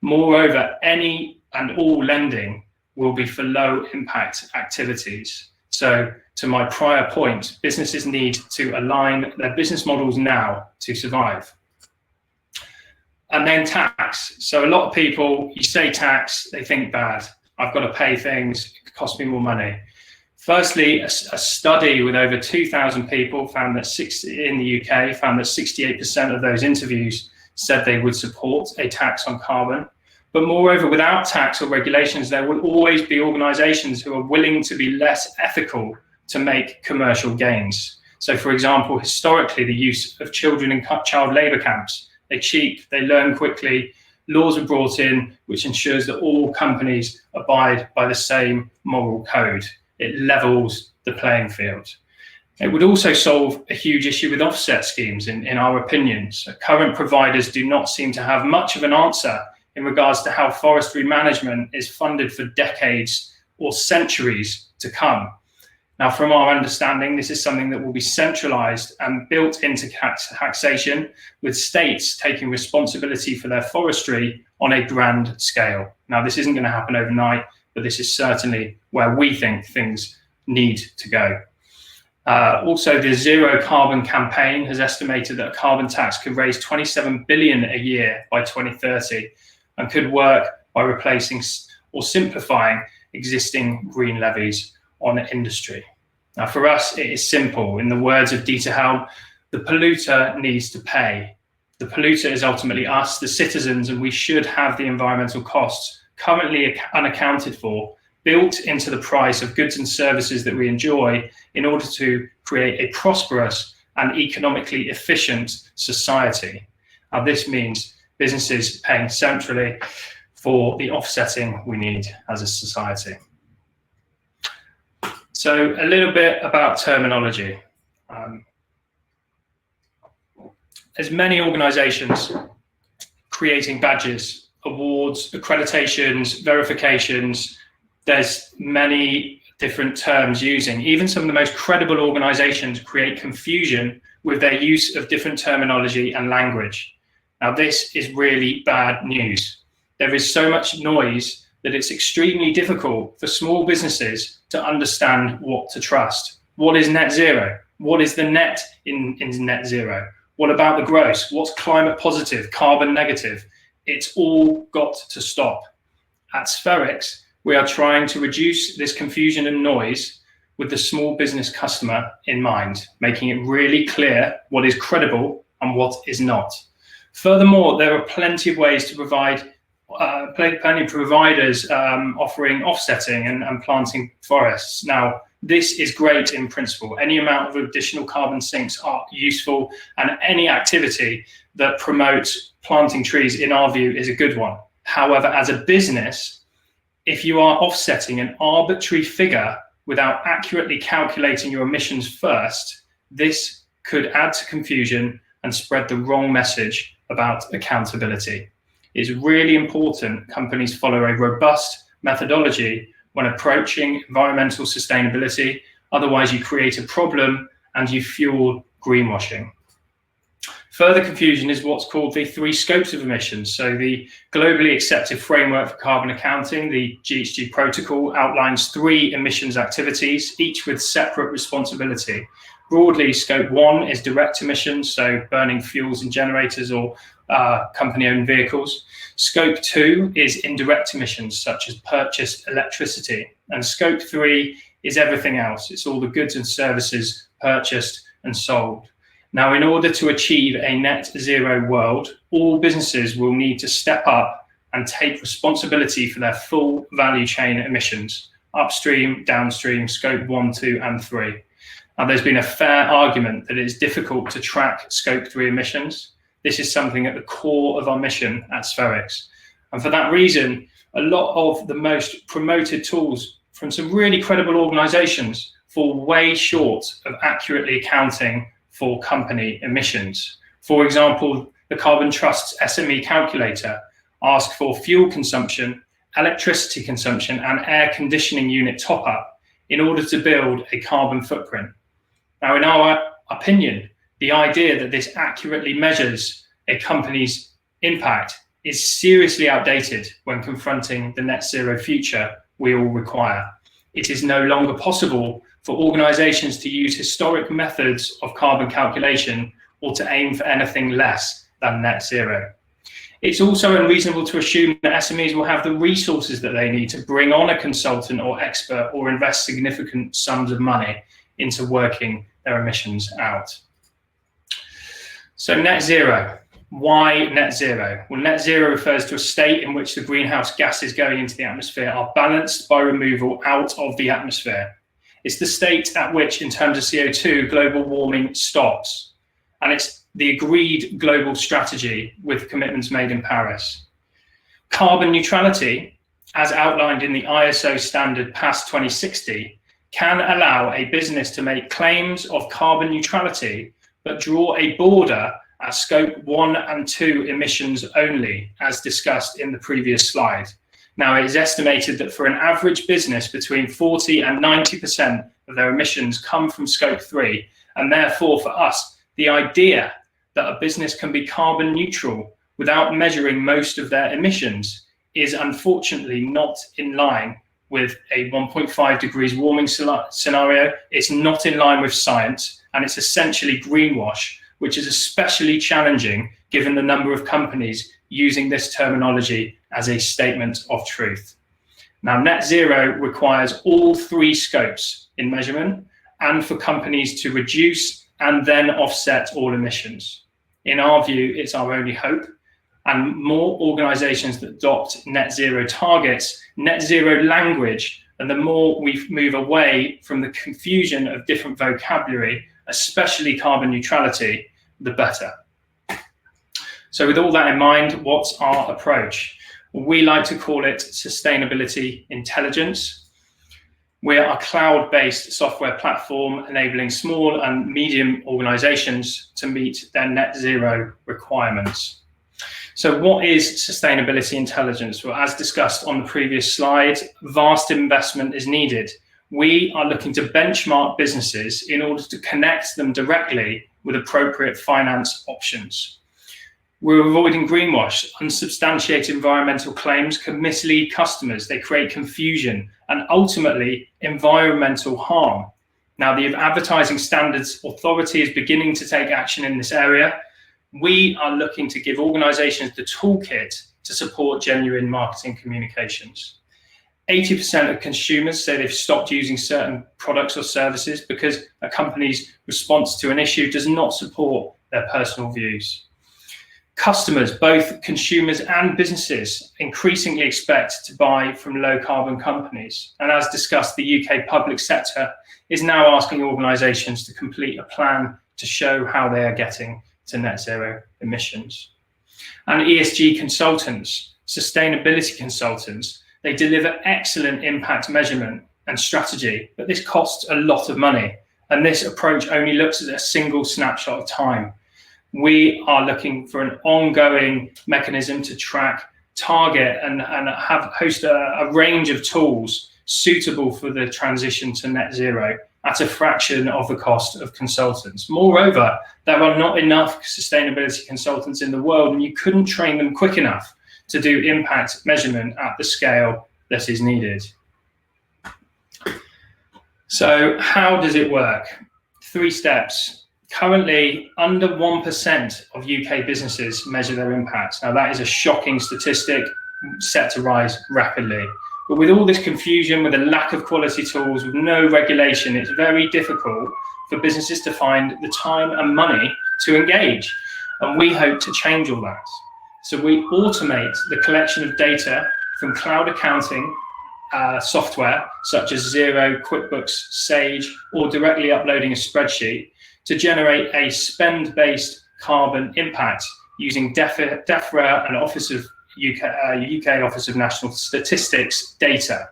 Moreover, any and all lending will be for low impact activities. So to my prior point, businesses need to align their business models now to survive. And then tax. So a lot of people, you say tax, they think bad. I've got to pay things, it costs me more money. Firstly, a study with over 2,000 people found that in the UK found that 68% of those interviews said they would support a tax on carbon. But moreover, without tax or regulations, there will always be organisations who are willing to be less ethical to make commercial gains. So for example, historically, the use of children in child labour camps, they're cheap, they learn quickly, laws are brought in, which ensures that all companies abide by the same moral code. It levels the playing field. It would also solve a huge issue with offset schemes, in our opinion. So current providers do not seem to have much of an answer in regards to how forestry management is funded for decades or centuries to come. Now, from our understanding, this is something that will be centralised and built into taxation, with states taking responsibility for their forestry on a grand scale. Now, this isn't going to happen overnight, but this is certainly where we think things need to go. Also, the Zero Carbon Campaign has estimated that a carbon tax could raise 27 billion a year by 2030 and could work by replacing or simplifying existing green levies on industry. Now, for us, it is simple. In the words of Dieter Helm, the polluter needs to pay. The polluter is ultimately us, the citizens, and we should have the environmental costs currently unaccounted for built into the price of goods and services that we enjoy in order to create a prosperous and economically efficient society. Now, this means businesses paying centrally for the offsetting we need as a society. So a little bit about terminology. There's many organisations creating badges, awards, accreditations, verifications. There's many different terms using. Even some of the most credible organisations create confusion with their use of different terminology and language. Now, this is really bad news. There is so much noise that it's extremely difficult for small businesses to understand what to trust. What is net zero? What is the net in net zero? What about the gross? What's climate positive, carbon negative? It's all got to stop. At Spherics, we are trying to reduce this confusion and noise with the small business customer in mind, making it really clear what is credible and what is not. Furthermore, there are plenty of ways to provide, plenty of providers offering offsetting and planting forests. Now, this is great in principle. Any amount of additional carbon sinks are useful, and any activity that promotes planting trees, in our view, is a good one. However, as a business, if you are offsetting an arbitrary figure without accurately calculating your emissions first, this could add to confusion and spread the wrong message about accountability. It's really important companies follow a robust methodology when approaching environmental sustainability. Otherwise, you create a problem and you fuel greenwashing. Further confusion is what's called the 3 scopes of emissions. So the globally accepted framework for carbon accounting, the GHG protocol, outlines 3 emissions activities, each with separate responsibility. Broadly, scope 1 is direct emissions, so burning fuels in generators or company-owned vehicles. Scope 2 is indirect emissions, such as purchased electricity. And scope 3 is everything else. It's all the goods and services purchased and sold. Now, in order to achieve a net zero world, all businesses will need to step up and take responsibility for their full value chain emissions, upstream, downstream, scope 1, 2, and 3. Now, there's been a fair argument that it is difficult to track scope 3 emissions. This is something at the core of our mission at Spherics. And for that reason, a lot of the most promoted tools from some really credible organizations fall way short of accurately accounting for company emissions. For example, the Carbon Trust's SME calculator asks for fuel consumption, electricity consumption, and air conditioning unit top-up in order to build a carbon footprint. Now, in our opinion, the idea that this accurately measures a company's impact is seriously outdated when confronting the net zero future we all require. It is no longer possible for organizations to use historic methods of carbon calculation or to aim for anything less than net zero. It's also unreasonable to assume that SMEs will have the resources that they need to bring on a consultant or expert or invest significant sums of money into working their emissions out. So net zero. Why net zero? Well, net zero refers to a state in which the greenhouse gases going into the atmosphere are balanced by removal out of the atmosphere. It's the state at which, in terms of CO2, global warming stops. And it's the agreed global strategy with commitments made in Paris. Carbon neutrality, as outlined in the ISO standard PAS 2060, can allow a business to make claims of carbon neutrality, but draw a border at scope 1 and 2 emissions only, as discussed in the previous slide. Now, it is estimated that for an average business, between 40 and 90% of their emissions come from scope 3, and therefore for us, the idea that a business can be carbon neutral without measuring most of their emissions is unfortunately not in line with a 1.5 degrees warming scenario. It's not in line with science, and it's essentially greenwash, which is especially challenging given the number of companies using this terminology as a statement of truth. Now, net zero requires all 3 scopes in measurement and for companies to reduce and then offset all emissions. In our view, it's our only hope, and more organizations that adopt net zero targets, net zero language, and the more we move away from the confusion of different vocabulary, especially carbon neutrality, the better. So with all that in mind, what's our approach? We like to call it sustainability intelligence. We're a cloud-based software platform enabling small and medium organizations to meet their net zero requirements. So what is sustainability intelligence? Well, as discussed on the previous slide, vast investment is needed. We are looking to benchmark businesses in order to connect them directly with appropriate finance options. We're avoiding greenwash. Unsubstantiated environmental claims can mislead customers. They create confusion and ultimately environmental harm. Now, the Advertising Standards Authority is beginning to take action in this area. We are looking to give organizations the toolkit to support genuine marketing communications. 80% of consumers say they've stopped using certain products or services because a company's response to an issue does not support their personal views. Customers, both consumers and businesses, increasingly expect to buy from low carbon companies. And as discussed, the UK public sector is now asking organizations to complete a plan to show how they are getting to net zero emissions. And ESG consultants, sustainability consultants, they deliver excellent impact measurement and strategy, but this costs a lot of money. And this approach only looks at a single snapshot of time. We are looking for an ongoing mechanism to track, target, and host a range of tools suitable for the transition to net zero at a fraction of the cost of consultants. Moreover, there are not enough sustainability consultants in the world, and you couldn't train them quick enough to do impact measurement at the scale that is needed. So how does it work? 3 steps. Currently, under 1% of UK businesses measure their impact. Now, that is a shocking statistic, set to rise rapidly. But with all this confusion, with a lack of quality tools, with no regulation, it's very difficult for businesses to find the time and money to engage. And we hope to change all that. So we automate the collection of data from cloud accounting software, such as Xero, QuickBooks, Sage, or directly uploading a spreadsheet to generate a spend-based carbon impact using DEFRA and Office of UK Office of National Statistics data.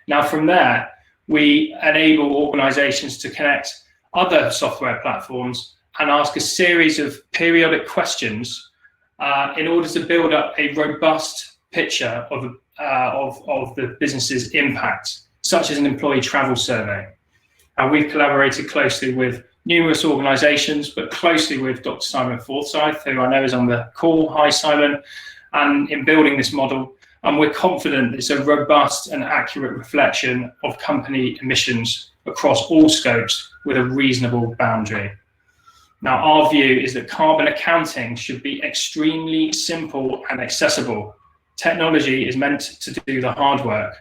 Now from there, we enable organisations to connect other software platforms and ask a series of periodic questions in order to build up a robust picture of the business's impact, such as an employee travel survey. And we've collaborated closely with numerous organisations, but closely with Dr. Simon Forsyth, who I know is on the call. Hi, Simon. And in building this model, and we're confident it's a robust and accurate reflection of company emissions across all scopes with a reasonable boundary. Now, our view is that carbon accounting should be extremely simple and accessible. Technology is meant to do the hard work.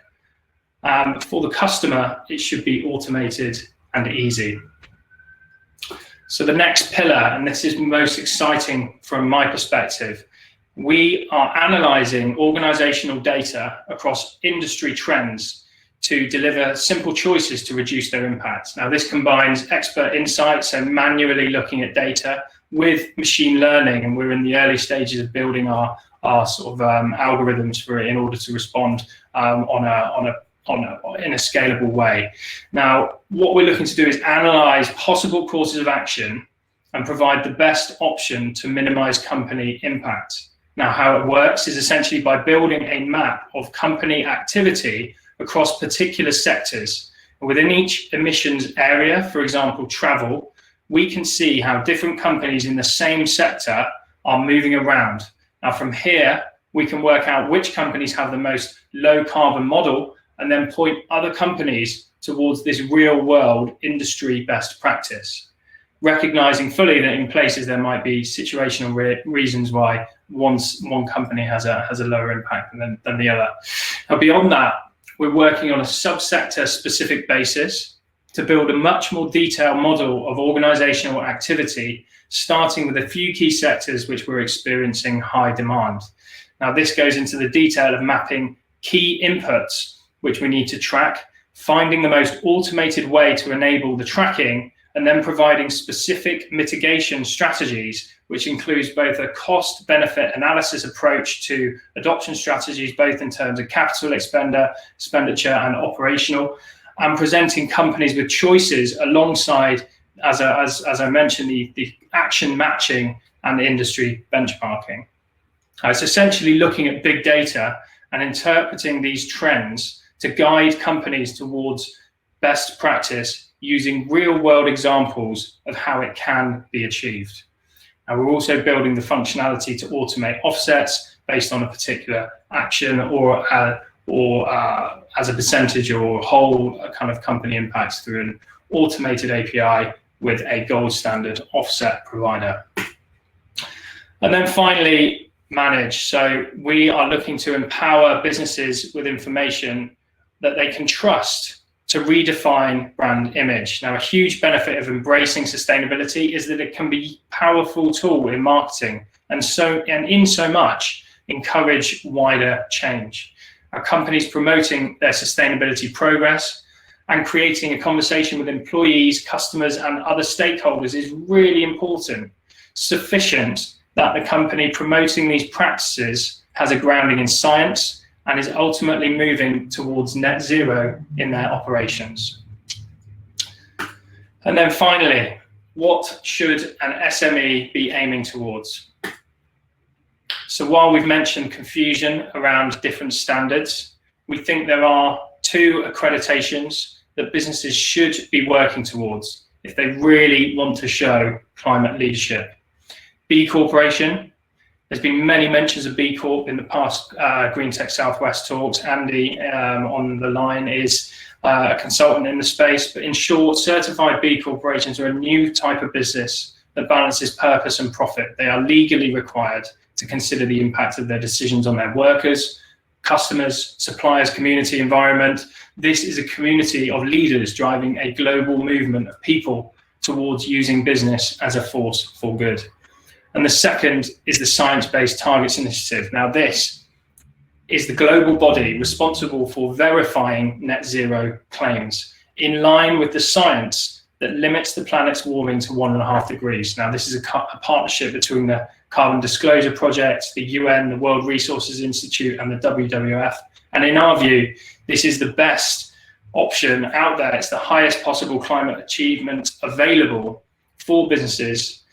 For the customer, it should be automated and easy. So the next pillar, and this is most exciting from my perspective, we are analysing organisational data across industry trends to deliver simple choices to reduce their impact. Now, this combines expert insights and manually looking at data with machine learning, and we're in the early stages of building our sort of algorithms for it in order to respond in a scalable way. Now, what we're looking to do is analyse possible courses of action and provide the best option to minimise company impact. Now, how it works is essentially by building a map of company activity across particular sectors. Within each emissions area, for example, travel, we can see how different companies in the same sector are moving around. Now, from here, we can work out which companies have the most low carbon model and then point other companies towards this real world industry best practice, recognizing fully that in places there might be situational reasons why one company has a lower impact than the other. Now, beyond that, we're working on a subsector specific basis to build a much more detailed model of organizational activity, starting with a few key sectors which we're experiencing high demand. Now, this goes into the detail of mapping key inputs which we need to track, finding the most automated way to enable the tracking, and then providing specific mitigation strategies, which includes both a cost-benefit analysis approach to adoption strategies, both in terms of capital expenditure and operational, and presenting companies with choices alongside, as I mentioned, the action matching and the industry benchmarking. It's essentially looking at big data and interpreting these trends to guide companies towards best practice using real-world examples of how it can be achieved. And we're also building the functionality to automate offsets based on a particular action or as a percentage or whole kind of company impacts through an automated API with a gold standard offset provider. And then finally, manage. So we are looking to empower businesses with information that they can trust to redefine brand image. Now, a huge benefit of embracing sustainability is that it can be a powerful tool in marketing and in so much encourage wider change. Our companies promoting their sustainability progress and creating a conversation with employees, customers, and other stakeholders is really important. Sufficient that the company promoting these practices has a grounding in science and is ultimately moving towards net zero in their operations. And then finally, what should an SME be aiming towards? So while we've mentioned confusion around different standards, we think there are two accreditations that businesses should be working towards if they really want to show climate leadership. B Corporation. There's been many mentions of B Corp in the past Green Tech Southwest talks. Andy on the line is a consultant in the space, but in short, certified B Corporations are a new type of business that balances purpose and profit. They are legally required to consider the impact of their decisions on their workers, customers, suppliers, community, environment. This is a community of leaders driving a global movement of people towards using business as a force for good. And the second is the Science Based Targets Initiative. Now, this is the global body responsible for verifying net zero claims in line with the science that limits the planet's warming to 1.5 degrees. Now, this is a partnership between the Carbon Disclosure Project, the UN, the World Resources Institute, and the WWF. And in our view, this is the best option out there. It's the highest possible climate achievement available for businesses.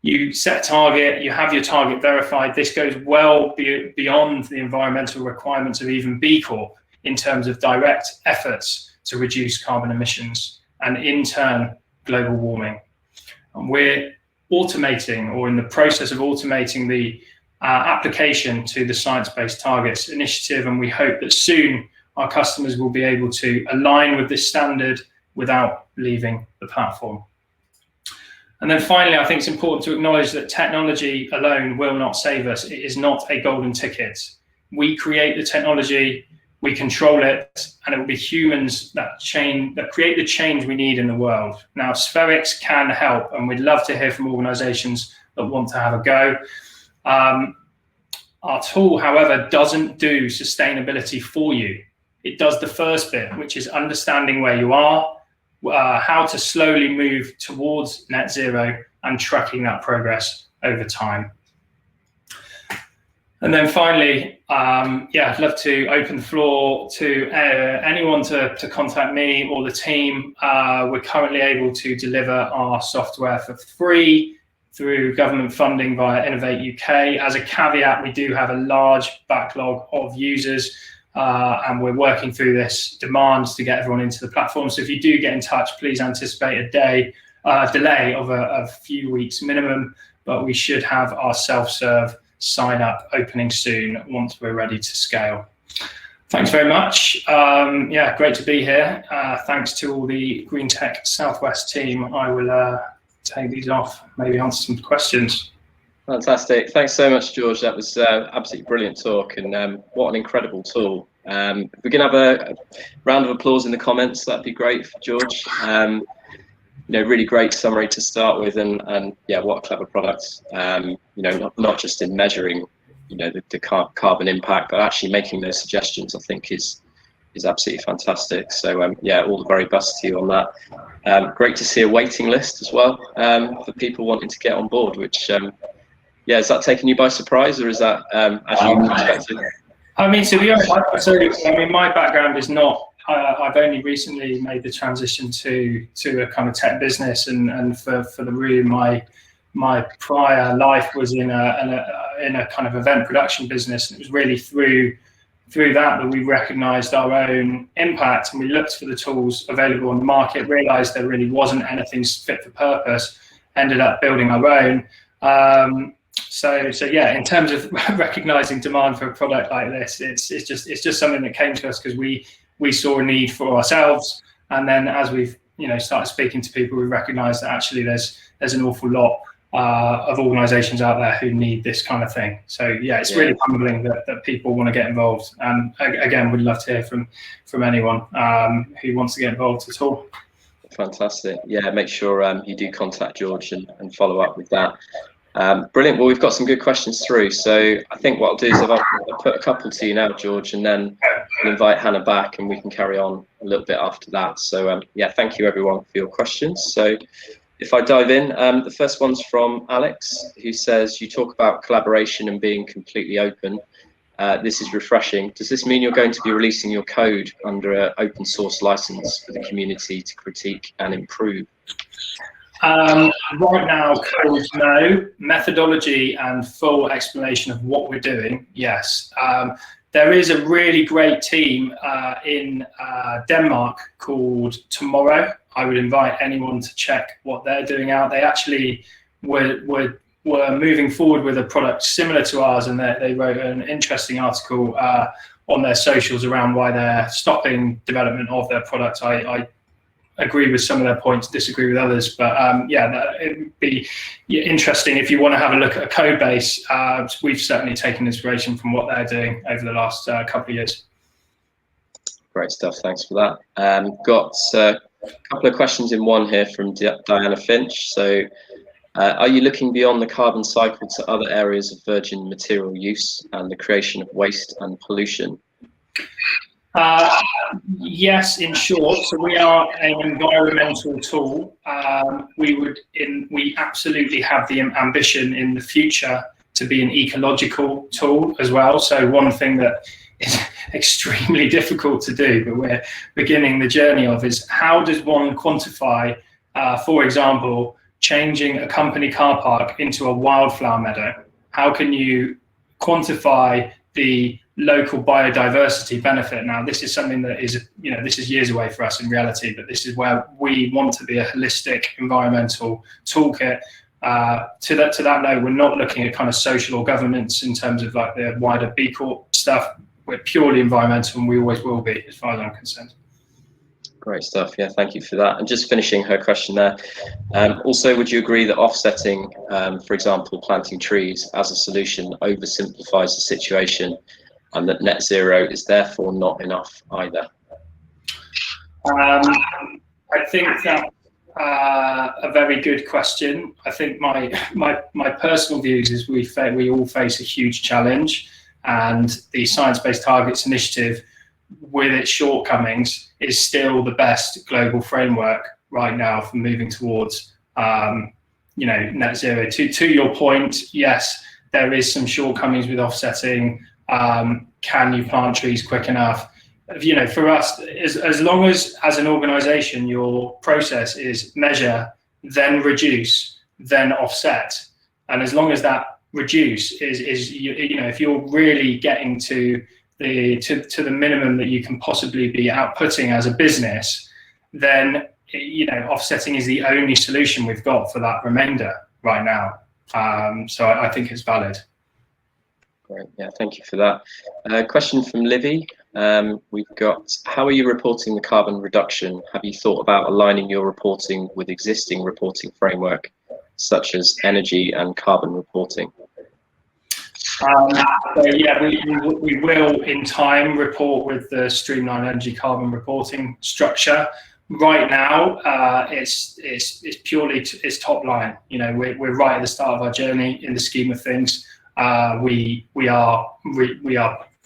You set a target, you have your target verified. This goes well beyond the environmental requirements of even B Corp in terms of direct efforts to reduce carbon emissions and in turn, global warming. And we're automating, or in the process of automating, the application to the Science Based Targets initiative, and we hope that soon our customers will be able to align with this standard without leaving the platform. And then finally, I think it's important to acknowledge that technology alone will not save us. It is not a golden ticket. We create the technology, we control it, and it will be humans that create the change we need in the world. Now, Spherics can help, and we'd love to hear from organisations that want to have a go. Our tool, however, doesn't do sustainability for you. It does the first bit, which is understanding where you are, how to slowly move towards net zero, and tracking that progress over time. And then finally, I'd love to open the floor to anyone to contact me or the team. We're currently able to deliver our software for free through government funding via Innovate UK. As a caveat, we do have a large backlog of users, and we're working through this demand to get everyone into the platform. So if you do get in touch, please anticipate a delay of a few weeks minimum, but we should have our self-serve sign up opening soon once we're ready to scale. Thanks very much. Great to be here. Thanks to all the Green Tech Southwest team. I will take these off, maybe answer some questions. Fantastic. Thanks so much, George. That was absolutely brilliant talk, and what an incredible tool. If we can have a round of applause in the comments, that'd be great for George. Really great summary to start with, and yeah, what a clever product. Not just in measuring, the carbon impact, but actually making those suggestions, I think is absolutely fantastic. So all the very best to you on that. Great to see a waiting list as well for people wanting to get on board, which is that taking you by surprise, or is that as you expected? I mean, to be honest, my background is not. I've only recently made the transition to a kind of tech business, and for my prior life was in a kind of event production business. And it was really through that we recognised our own impact, and we looked for the tools available on the market, realised there really wasn't anything fit for purpose, ended up building our own. So in terms of recognising demand for a product like this, it's just something that came to us because we saw a need for ourselves, and then as we've started speaking to people, we recognised that actually there's an awful lot of organisations out there who need this kind of thing. So it's really humbling that people want to get involved, and again, we'd love to hear from anyone who wants to get involved at all. Fantastic. Make sure you do contact George and follow up with that. Brilliant. Well, we've got some good questions through. So I think what I'll do is I'll put a couple to you now, George, and then I'll invite Hannah back and we can carry on a little bit after that. So thank you everyone for your questions. So if I dive in, the first one's from Alex, who says, you talk about collaboration and being completely open. This is refreshing. Does this mean you're going to be releasing your code under an open source license for the community to critique and improve? Right now, code, no. Methodology and full explanation of what we're doing, yes. There is a really great team in Denmark called Tomorrow. I would invite anyone to check what they're doing out. They actually were moving forward with a product similar to ours, and they wrote an interesting article on their socials around why they're stopping development of their product. I agree with some of their points, disagree with others, but it would be interesting if you want to have a look at a code base. We've certainly taken inspiration from what they're doing over the last couple of years. Great stuff, thanks for that. Got a couple of questions in one here from Diana Finch. So are you looking beyond the carbon cycle to other areas of virgin material use and the creation of waste and pollution? Yes, in short. So we are an environmental tool. We absolutely have the ambition in the future to be an ecological tool as well. So one thing that is extremely difficult to do, but we're beginning the journey of, is how does one quantify, for example, changing a company car park into a wildflower meadow? How can you quantify the local biodiversity benefit? Now, this is something that is, this is years away for us in reality, but this is where we want to be a holistic environmental toolkit. To that note, we're not looking at kind of social or governance in terms of like the wider B Corp stuff. We're purely environmental, and we always will be, as far as I'm concerned. Great stuff. Yeah, thank you for that. And just finishing her question there. Also, would you agree that offsetting, for example, planting trees as a solution oversimplifies the situation, and that net zero is therefore not enough either? I think that's a very good question. I think my personal views is we all face a huge challenge, and the Science-Based Targets Initiative, with its shortcomings, is still the best global framework right now for moving towards net zero. To your point, yes, there is some shortcomings with offsetting. Can you plant trees quick enough? For us, as long as an organization your process is measure, then reduce, then offset, and as long as that reduce is if you're really getting to the minimum that you can possibly be outputting as a business, then offsetting is the only solution we've got for that remainder right now. So I think it's valid. Great, yeah, thank you for that. Question from Livy. We've got, how are you reporting the carbon reduction? Have you thought about aligning your reporting with existing reporting framework, such as energy and carbon reporting? Yeah, we will in time report with the streamlined energy carbon reporting structure. Right now, it's purely it's top line. We're right at the start of our journey in the scheme of things. We are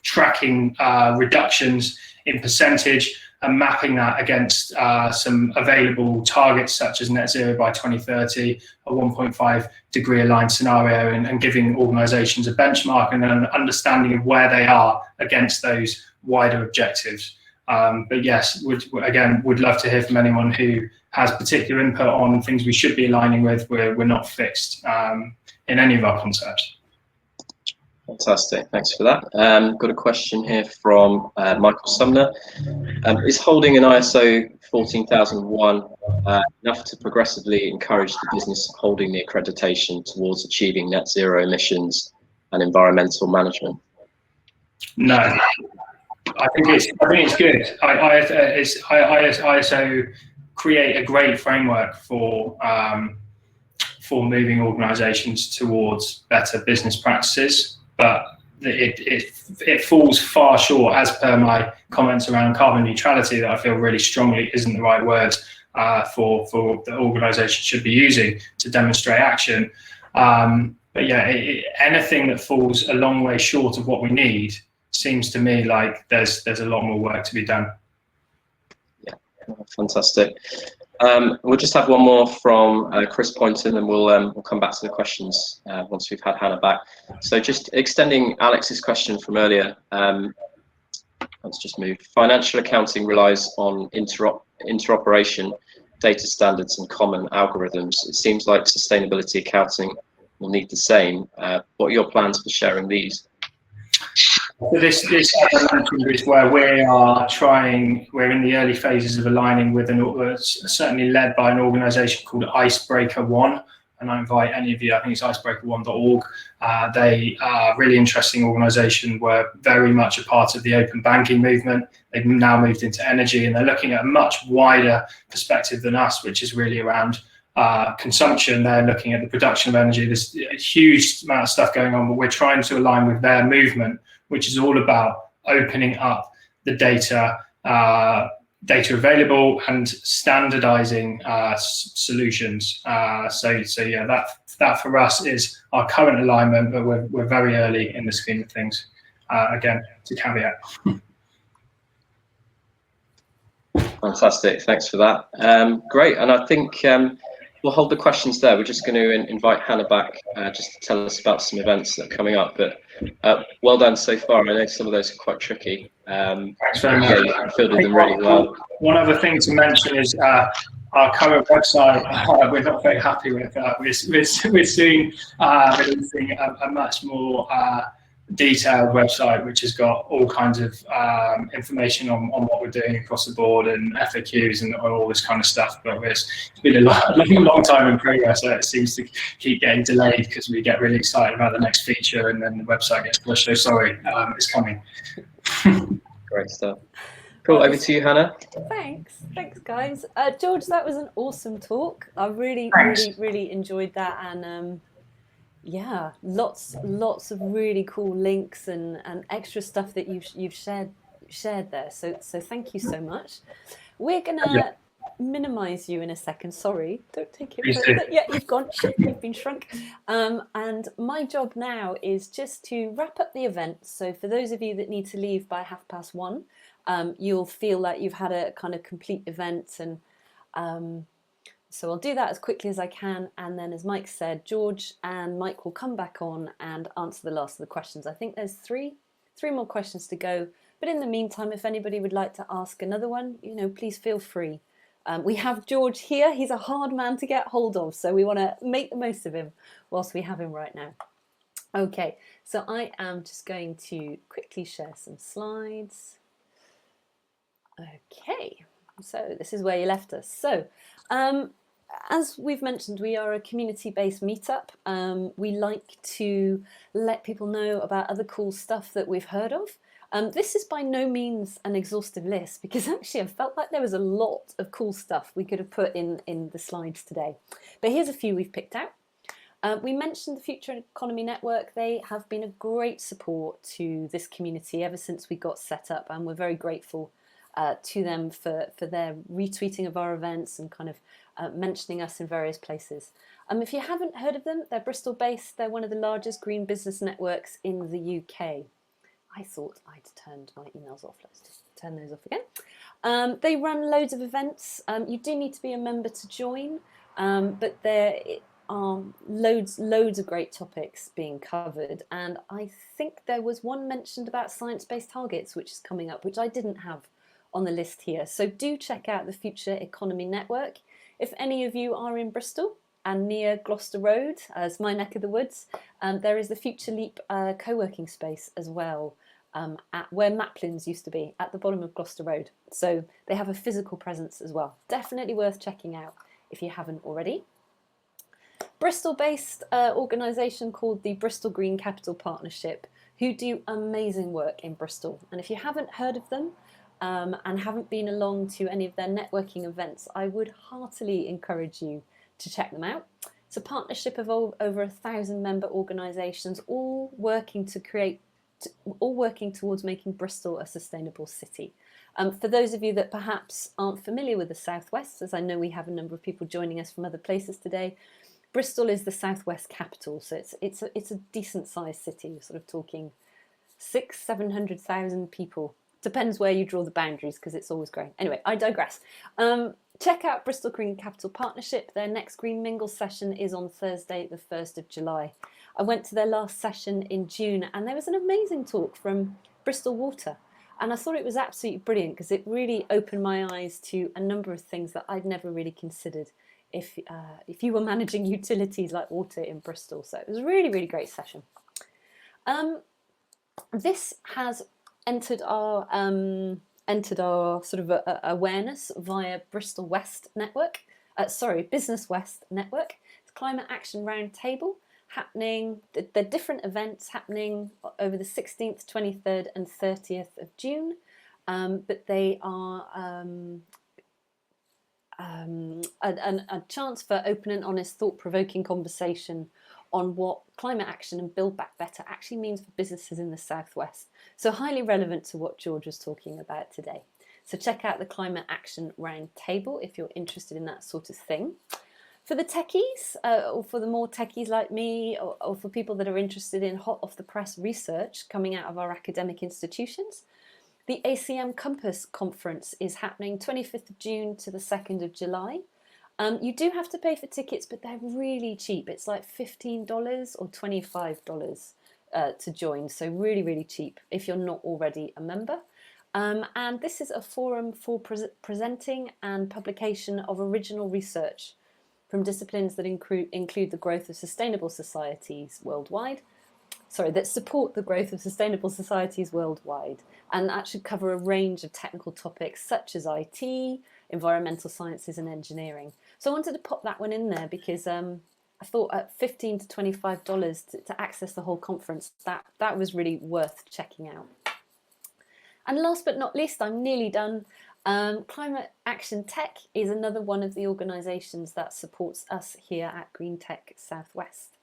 tracking reductions in percentage and mapping that against some available targets, such as net zero by 2030, a 1.5 degree aligned scenario, and giving organisations a benchmark and an understanding of where they are against those wider objectives. But yes, would love to hear from anyone who has particular input on things we should be aligning with. We're not fixed in any of our concepts. Fantastic, thanks for that. Got a question here from Michael Sumner. Is holding an ISO 14001 enough to progressively encourage the business holding the accreditation towards achieving net zero emissions and environmental management? No, I think it's good. ISO create a great framework for moving organisations towards better business practices. But it falls far short, as per my comments around carbon neutrality, that I feel really strongly isn't the right word for the organisation should be using to demonstrate action. But yeah, anything that falls a long way short of what we need seems to me like there's a lot more work to be done. Yeah, fantastic. We'll just have one more from Chris Poynton, and we'll come back to the questions once we've had Hannah back. So just extending Alex's question from earlier, let's just move. Financial accounting relies on interoperation, data standards, and common algorithms. It seems like sustainability accounting will need the same. What are your plans for sharing these? So this as I mentioned, is where we're in the early phases of aligning with certainly led by an organisation called Icebreaker One, and I invite any of you, I think it's icebreaker1.org. They are a really interesting organisation. We're very much a part of the open banking movement. They've now moved into energy, and they're looking at a much wider perspective than us, which is really around consumption. They're looking at the production of energy. There's a huge amount of stuff going on, but we're trying to align with their movement, which is all about opening up the data available and standardizing solutions. So yeah, that for us is our current alignment, but we're very early in the scheme of things. Again, to caveat. Fantastic, thanks for that. Great, and I think we'll hold the questions there. We're just going to invite Hannah back just to tell us about some events that are coming up. But well done so far. I know some of those are quite tricky. Thanks very much. Yeah, you fielded them really well. One other thing to mention is our current website. We're not very happy with. We're soon releasing a much more detailed website, which has got all kinds of information on what we're doing across the board and FAQs and all this kind of stuff. But it's been a long time in progress, so it seems to keep getting delayed because we get really excited about the next feature and then the website gets pushed. So sorry, it's coming. Great stuff. Cool, over to you, Hannah. Thanks guys. George, that was an awesome talk. I really enjoyed that, and yeah, lots of really cool links and extra stuff that you've shared there. So thank you so much. We're gonna minimize you in a second. Sorry, don't take it further. Yeah, you've gone. You've been shrunk. And my job now is just to wrap up the event. So for those of you that need to leave by 1:30, you'll feel like you've had a kind of complete event, and so I'll do that as quickly as I can, and then, as Mike said, George and Mike will come back on and answer the last of the questions. I think there's three more questions to go, but in the meantime, if anybody would like to ask another one, please feel free. We have George here. He's a hard man to get hold of, so we want to make the most of him whilst we have him right now. Okay, so I am just going to quickly share some slides. Okay, so this is where you left us. So, as we've mentioned, we are a community-based meetup. We like to let people know about other cool stuff that we've heard of. This is by no means an exhaustive list, because actually I felt like there was a lot of cool stuff we could have put in the slides today. But here's a few we've picked out. We mentioned the Future Economy Network. They have been a great support to this community ever since we got set up, and we're very grateful to them for their retweeting of our events and kind of mentioning us in various places. If you haven't heard of them, they're Bristol based. They're one of the largest green business networks in the UK. I thought I'd turned my emails off. Let's just turn those off again. They run loads of events. You do need to be a member to join, but there are loads of great topics being covered. And I think there was one mentioned about science-based targets, which is coming up, which I didn't have on the list here. So do check out the Future Economy Network. If any of you are in Bristol and near Gloucester Road, as my neck of the woods, there is the Future Leap co-working space as well, at where Maplins used to be, at the bottom of Gloucester Road. So they have a physical presence as well. Definitely worth checking out if you haven't already. Bristol-based organisation called the Bristol Green Capital Partnership, who do amazing work in Bristol. And if you haven't heard of them, and haven't been along to any of their networking events, I would heartily encourage you to check them out. It's a partnership of over 1,000 member organisations, all working towards making Bristol a sustainable city. For those of you that perhaps aren't familiar with the Southwest, as I know we have a number of people joining us from other places today, Bristol is the Southwest capital, so it's a decent sized city. You're sort of talking 600,000-700,000 people. Depends where you draw the boundaries, because it's always growing. Anyway, I digress. Check out Bristol Green Capital Partnership. Their next Green Mingle session is on Thursday, the 1st of July. I went to their last session in June, and there was an amazing talk from Bristol Water. And I thought it was absolutely brilliant, because it really opened my eyes to a number of things that I'd never really considered if you were managing utilities like water in Bristol. So it was a really great session. This has entered our sort of awareness via Bristol West Network. Business West Network. It's Climate Action Roundtable happening. There are different events happening over the 16th, 23rd, and 30th of June, but they are a chance for open and honest, thought-provoking conversation on what climate action and Build Back Better actually means for businesses in the Southwest. So highly relevant to what George was talking about today. So check out the Climate Action Roundtable if you're interested in that sort of thing. For the techies, or for the more techies like me, or for people that are interested in hot off the press research coming out of our academic institutions, the ACM Compass Conference is happening 25th of June to the 2nd of July. You do have to pay for tickets, but they're really cheap. It's like $15 or $25 to join. So really, really cheap if you're not already a member. And this is a forum for presenting and publication of original research from disciplines that include the growth of sustainable societies worldwide. Sorry, that support the growth of sustainable societies worldwide. And that should cover a range of technical topics such as IT, environmental sciences and engineering. So I wanted to pop that one in there because I thought at $15 to $25 to access the whole conference, that was really worth checking out. And last but not least, I'm nearly done. Climate Action Tech is another one of the organisations that supports us here at Green Tech Southwest,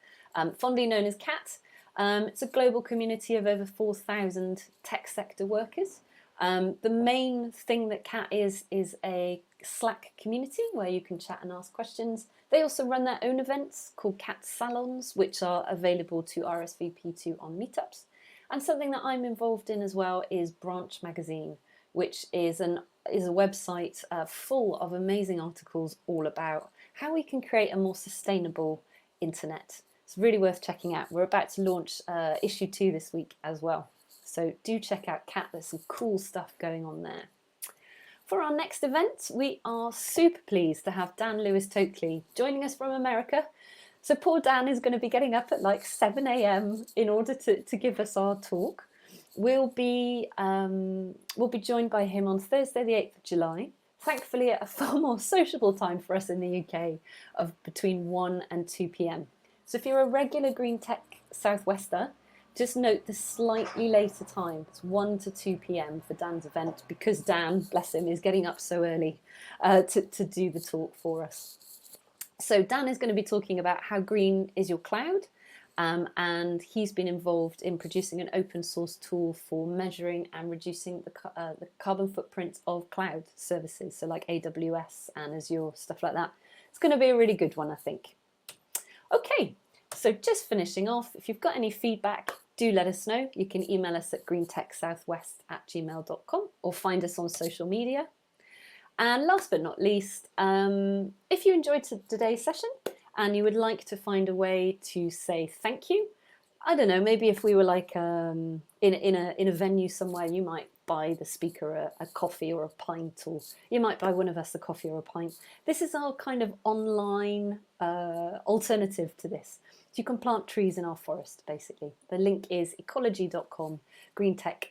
fondly known as CAT. It's a global community of over 4,000 tech sector workers. The main thing that CAT is a Slack community where you can chat and ask questions. They also run their own events called CAT Salons, which are available to RSVP to on meetups. And something that I'm involved in as well is Branch Magazine, which is a website full of amazing articles all about how we can create a more sustainable internet. It's really worth checking out. We're about to launch issue 2 this week as well. So do check out CAT, there's some cool stuff going on there. For our next event, we are super pleased to have Dan Lewis-Tokley joining us from America. So poor Dan is going to be getting up at like 7 a.m. in order to give us our talk. We'll be joined by him on Thursday the 8th of July, thankfully at a far more sociable time for us in the UK of between 1 and 2 p.m. So if you're a regular Green Tech Southwester, just note the slightly later time. It's 1 to 2 p.m. for Dan's event because Dan, bless him, is getting up so early to do the talk for us. So Dan is going to be talking about how green is your cloud, and he's been involved in producing an open source tool for measuring and reducing the carbon footprint of cloud services, so like AWS and Azure, stuff like that. It's going to be a really good one, I think. Okay, so just finishing off, if you've got any feedback, do let us know. You can email us at greentechsouthwest@gmail.com or find us on social media. And last but not least, if you enjoyed today's session and you would like to find a way to say thank you, I don't know, maybe if we were like in a venue somewhere, you might buy the speaker a coffee or a pint, or you might buy one of us a coffee or a pint. This is our kind of online alternative to this. So you can plant trees in our forest, basically. The link is ecology.com, GreenTech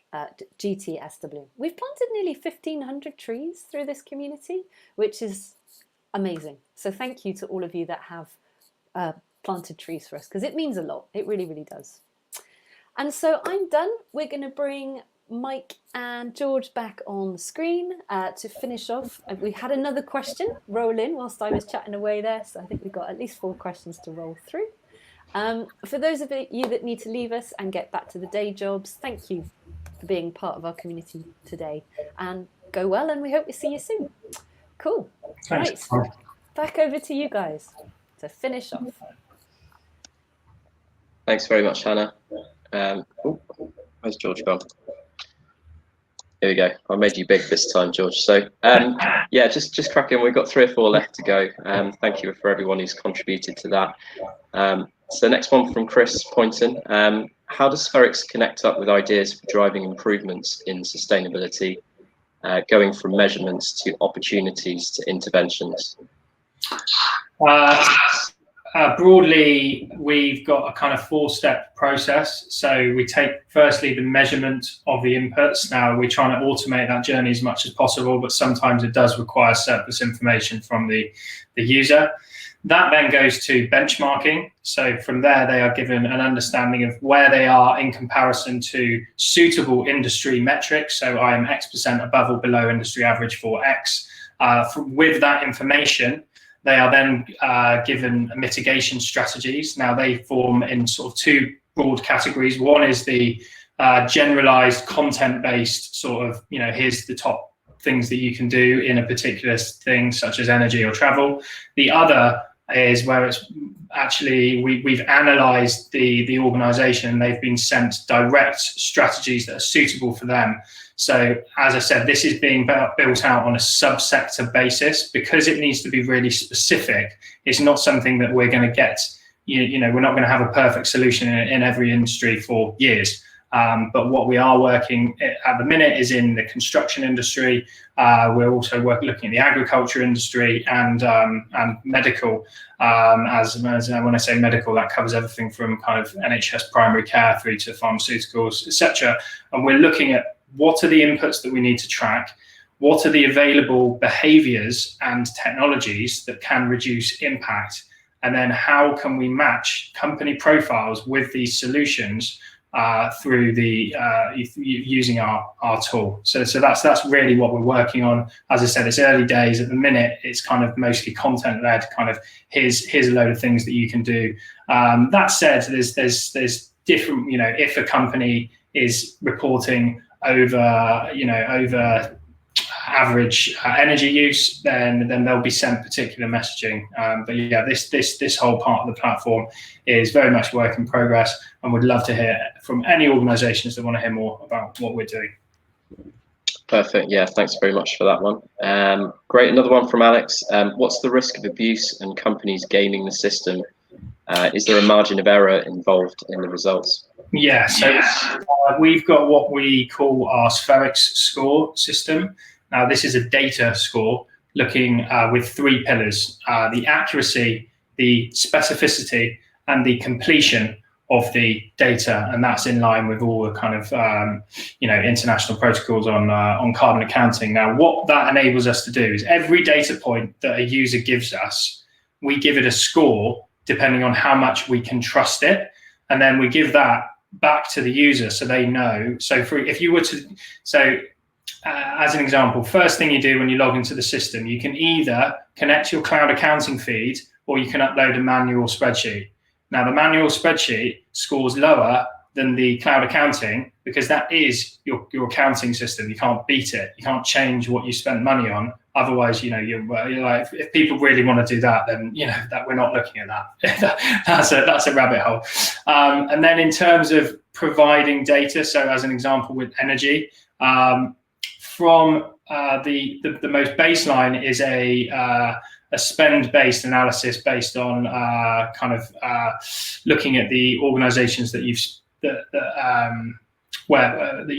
GTSW. We've planted nearly 1,500 trees through this community, which is amazing. So thank you to all of you that have planted trees for us, because it means a lot. It really, really does. And so I'm done. We're going to bring Mike and George back on the screen to finish off. We had another question roll in whilst I was chatting away there, so I think we've got at least 4 questions to roll through. For those of you that need to leave us and get back to the day jobs, thank you for being part of our community today, and go well, and we hope to see you soon. Cool. Thanks. Right, back over to you guys to finish off. Thanks very much, Hannah. Where's George gone? Here we go. I made you big this time, George. So yeah, just cracking. We've got 3 or 4 left to go. Thank you for everyone who's contributed to that. So next one from Chris Poynton. How does Spherics connect up with ideas for driving improvements in sustainability, going from measurements to opportunities to interventions? Broadly, we've got a kind of 4-step process. So we take firstly the measurement of the inputs. Now we're trying to automate that journey as much as possible, but sometimes it does require surplus information from the user. That then goes to benchmarking. So from there, they are given an understanding of where they are in comparison to suitable industry metrics. So I am X% above or below industry average for X. With that information, they are then given mitigation strategies. Now they form in sort of 2 broad categories. One is the generalized content-based sort of, here's the top things that you can do in a particular thing, such as energy or travel. The other is where it's actually we've analysed the organisation, and they've been sent direct strategies that are suitable for them. So as I said, this is being built out on a subsector basis because it needs to be really specific. It's not something that we're going to get, you know, we're not going to have a perfect solution in every industry for years. But what we are working at the minute is in the construction industry. We're also looking at the agriculture industry and medical. As when I say medical, that covers everything from kind of NHS primary care through to pharmaceuticals, etc. And we're looking at what are the inputs that we need to track, what are the available behaviours and technologies that can reduce impact, and then how can we match company profiles with these solutions through the using our tool. So that's really what we're working on. As I said, it's early days at the minute. It's kind of mostly content led. Kind of here's a load of things that you can do. That said, there's different. You know, if a company is reporting over average energy use, then they'll be sent particular messaging. But yeah, this whole part of the platform is very much work in progress, and would love to hear from any organisations that want to hear more about what we're doing. Perfect. Yeah, thanks very much for that one. Great. Another one from Alex. What's the risk of abuse and companies gaming the system? Is there a margin of error involved in the results? Yeah, so we've got what we call our Spherics score system. Now, this is a data score looking with 3 pillars: the accuracy, the specificity, and the completion of the data, and that's in line with all the kind of international protocols on carbon accounting. Now, what that enables us to do is every data point that a user gives us, we give it a score depending on how much we can trust it, and then we give that back to the user so they know. So if you were to, as an example, first thing you do when you log into the system, you can either connect your cloud accounting feed or you can upload a manual spreadsheet. Now, the manual spreadsheet scores lower than the cloud accounting because that is your accounting system. You can't beat it. You can't change what you spent money on. Otherwise, you're like, if people really want to do that, then that we're not looking at that. that's a rabbit hole. And then in terms of providing data, so as an example with energy, from the most baseline is a spend-based analysis based on looking at the organisations that you've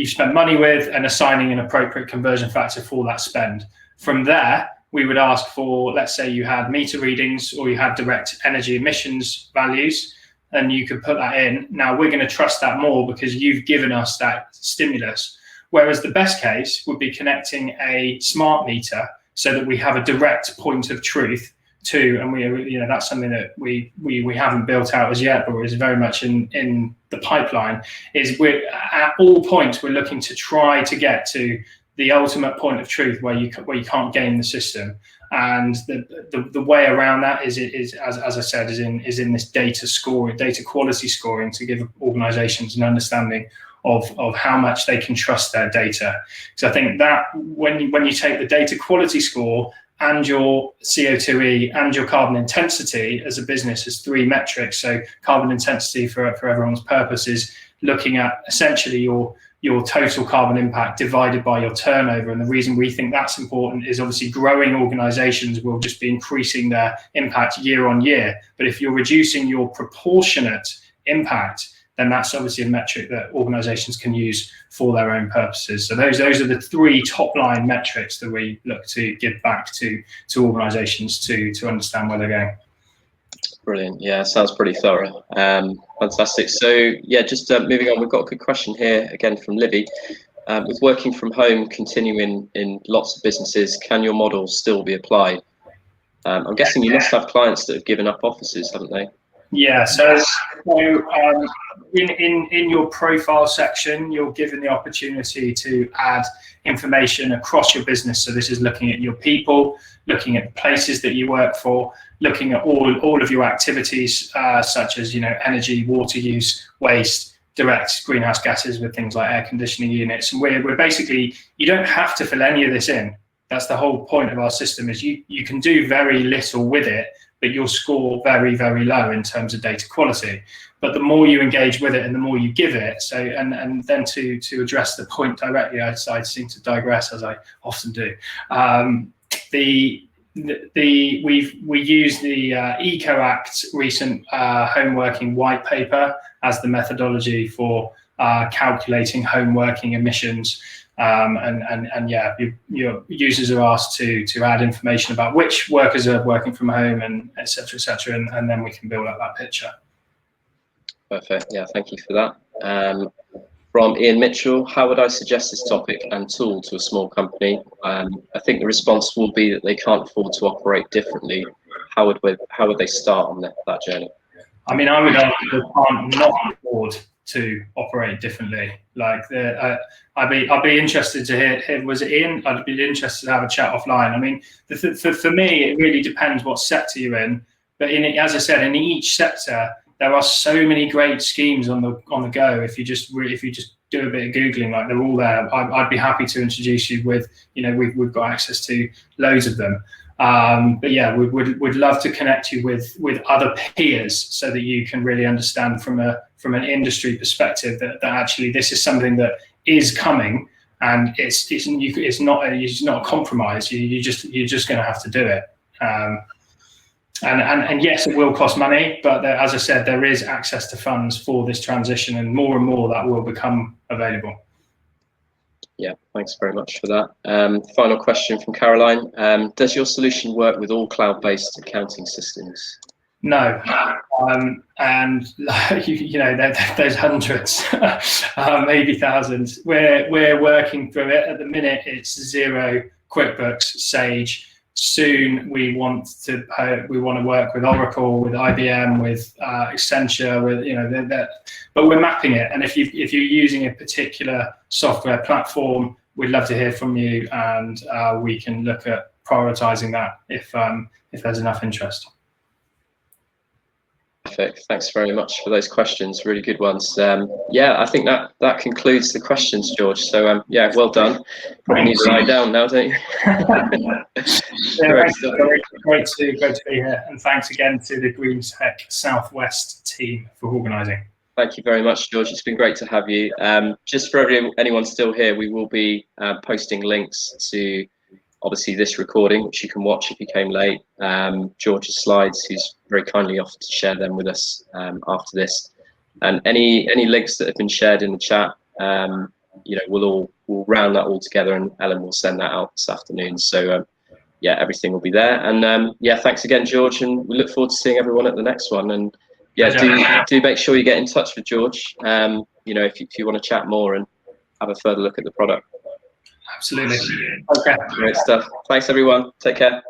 spent money with and assigning an appropriate conversion factor for that spend. From there, we would ask for, let's say you had meter readings or you had direct energy emissions values, and you could put that in. Now, we're going to trust that more because you've given us that stimulus. Whereas the best case would be connecting a smart meter so that we have a direct point of truth to, and that's something that we haven't built out as yet, but is very much in the pipeline. Is we're at all points we're looking to try to get to the ultimate point of truth where you can't game the system, and the way around that is as I said is in this data quality scoring to give organisations an understanding of how much they can trust their data. So I think that when you take the data quality score and your CO2e and your carbon intensity as a business as 3 metrics, so carbon intensity for everyone's purpose is looking at essentially your total carbon impact divided by your turnover. And the reason we think that's important is obviously growing organisations will just be increasing their impact year on year. But if you're reducing your proportionate impact, then that's obviously a metric that organisations can use for their own purposes. So those are the 3 top line metrics that we look to give back to organisations to understand where they're going. Brilliant. Yeah, sounds pretty thorough. Fantastic. So yeah, just moving on, we've got a good question here again from Livy. With working from home continuing in lots of businesses, can your model still be applied? I'm guessing you must have clients that have given up offices, haven't they? Yeah, so in your profile section, you're given the opportunity to add information across your business. So this is looking at your people, looking at the places that you work for, looking at all of your activities, such as energy, water use, waste, direct greenhouse gases with things like air conditioning units. And we're basically, you don't have to fill any of this in. That's the whole point of our system, is you can do very little with it, but you'll score very, very low in terms of data quality. But the more you engage with it and the more you give it, so and then to address the point directly, I seem to digress as I often do. We use the EcoAct recent home working white paper as the methodology for calculating home working emissions. And yeah, your users are asked to add information about which workers are working from home and et cetera, and then we can build up that picture. Perfect. Yeah, thank you for that. From Ian Mitchell, how would I suggest this topic and tool to a small company? I think the response will be that they can't afford to operate differently. How would they start on that journey? I mean, I would argue they can't not afford to operate differently. Like, I'd be interested to hear. Was it Ian? I'd be interested to have a chat offline. I mean, for me, it really depends what sector you're in. But as I said, in each sector, there are so many great schemes on the go. If you just do a bit of Googling, like, they're all there. I'd be happy to introduce you with, we've got access to loads of them. But yeah, we'd love to connect you with other peers so that you can really understand from an industry perspective that actually this is something that is coming, and it's not a compromise. You're just going to have to do it. And yes, it will cost money, but as I said, there is access to funds for this transition, and more that will become available. Yeah, thanks very much for that. Final question from Caroline. Does your solution work with all cloud-based accounting systems? No, and there's hundreds, maybe thousands. We're working through it at the minute. It's Xero, QuickBooks, Sage. Soon we want to work with Oracle, with IBM, with Accenture, with but we're mapping it. And if you're using a particular software platform, we'd love to hear from you, and we can look at prioritizing that if there's enough interest. Perfect. Thanks very much for those questions. Really good ones. Yeah, I think that concludes the questions, George. So yeah, well done. Probably need to lie down now, don't you? Yeah, great to be here, and thanks again to the Green Tech Southwest team for organising. Thank you very much, George. It's been great to have you. Just for anyone still here, we will be posting links to obviously this recording, which you can watch if you came late. George's slides, who's very kindly offered to share them with us after this, and any links that have been shared in the chat. We'll round that all together, and Ellen will send that out this afternoon. So yeah, everything will be there. And yeah, thanks again, George, and we look forward to seeing everyone at the next one. And yeah, do make sure you get in touch with George. If you want to chat more and have a further look at the product. Absolutely. Okay. Great stuff. Thanks, everyone. Take care.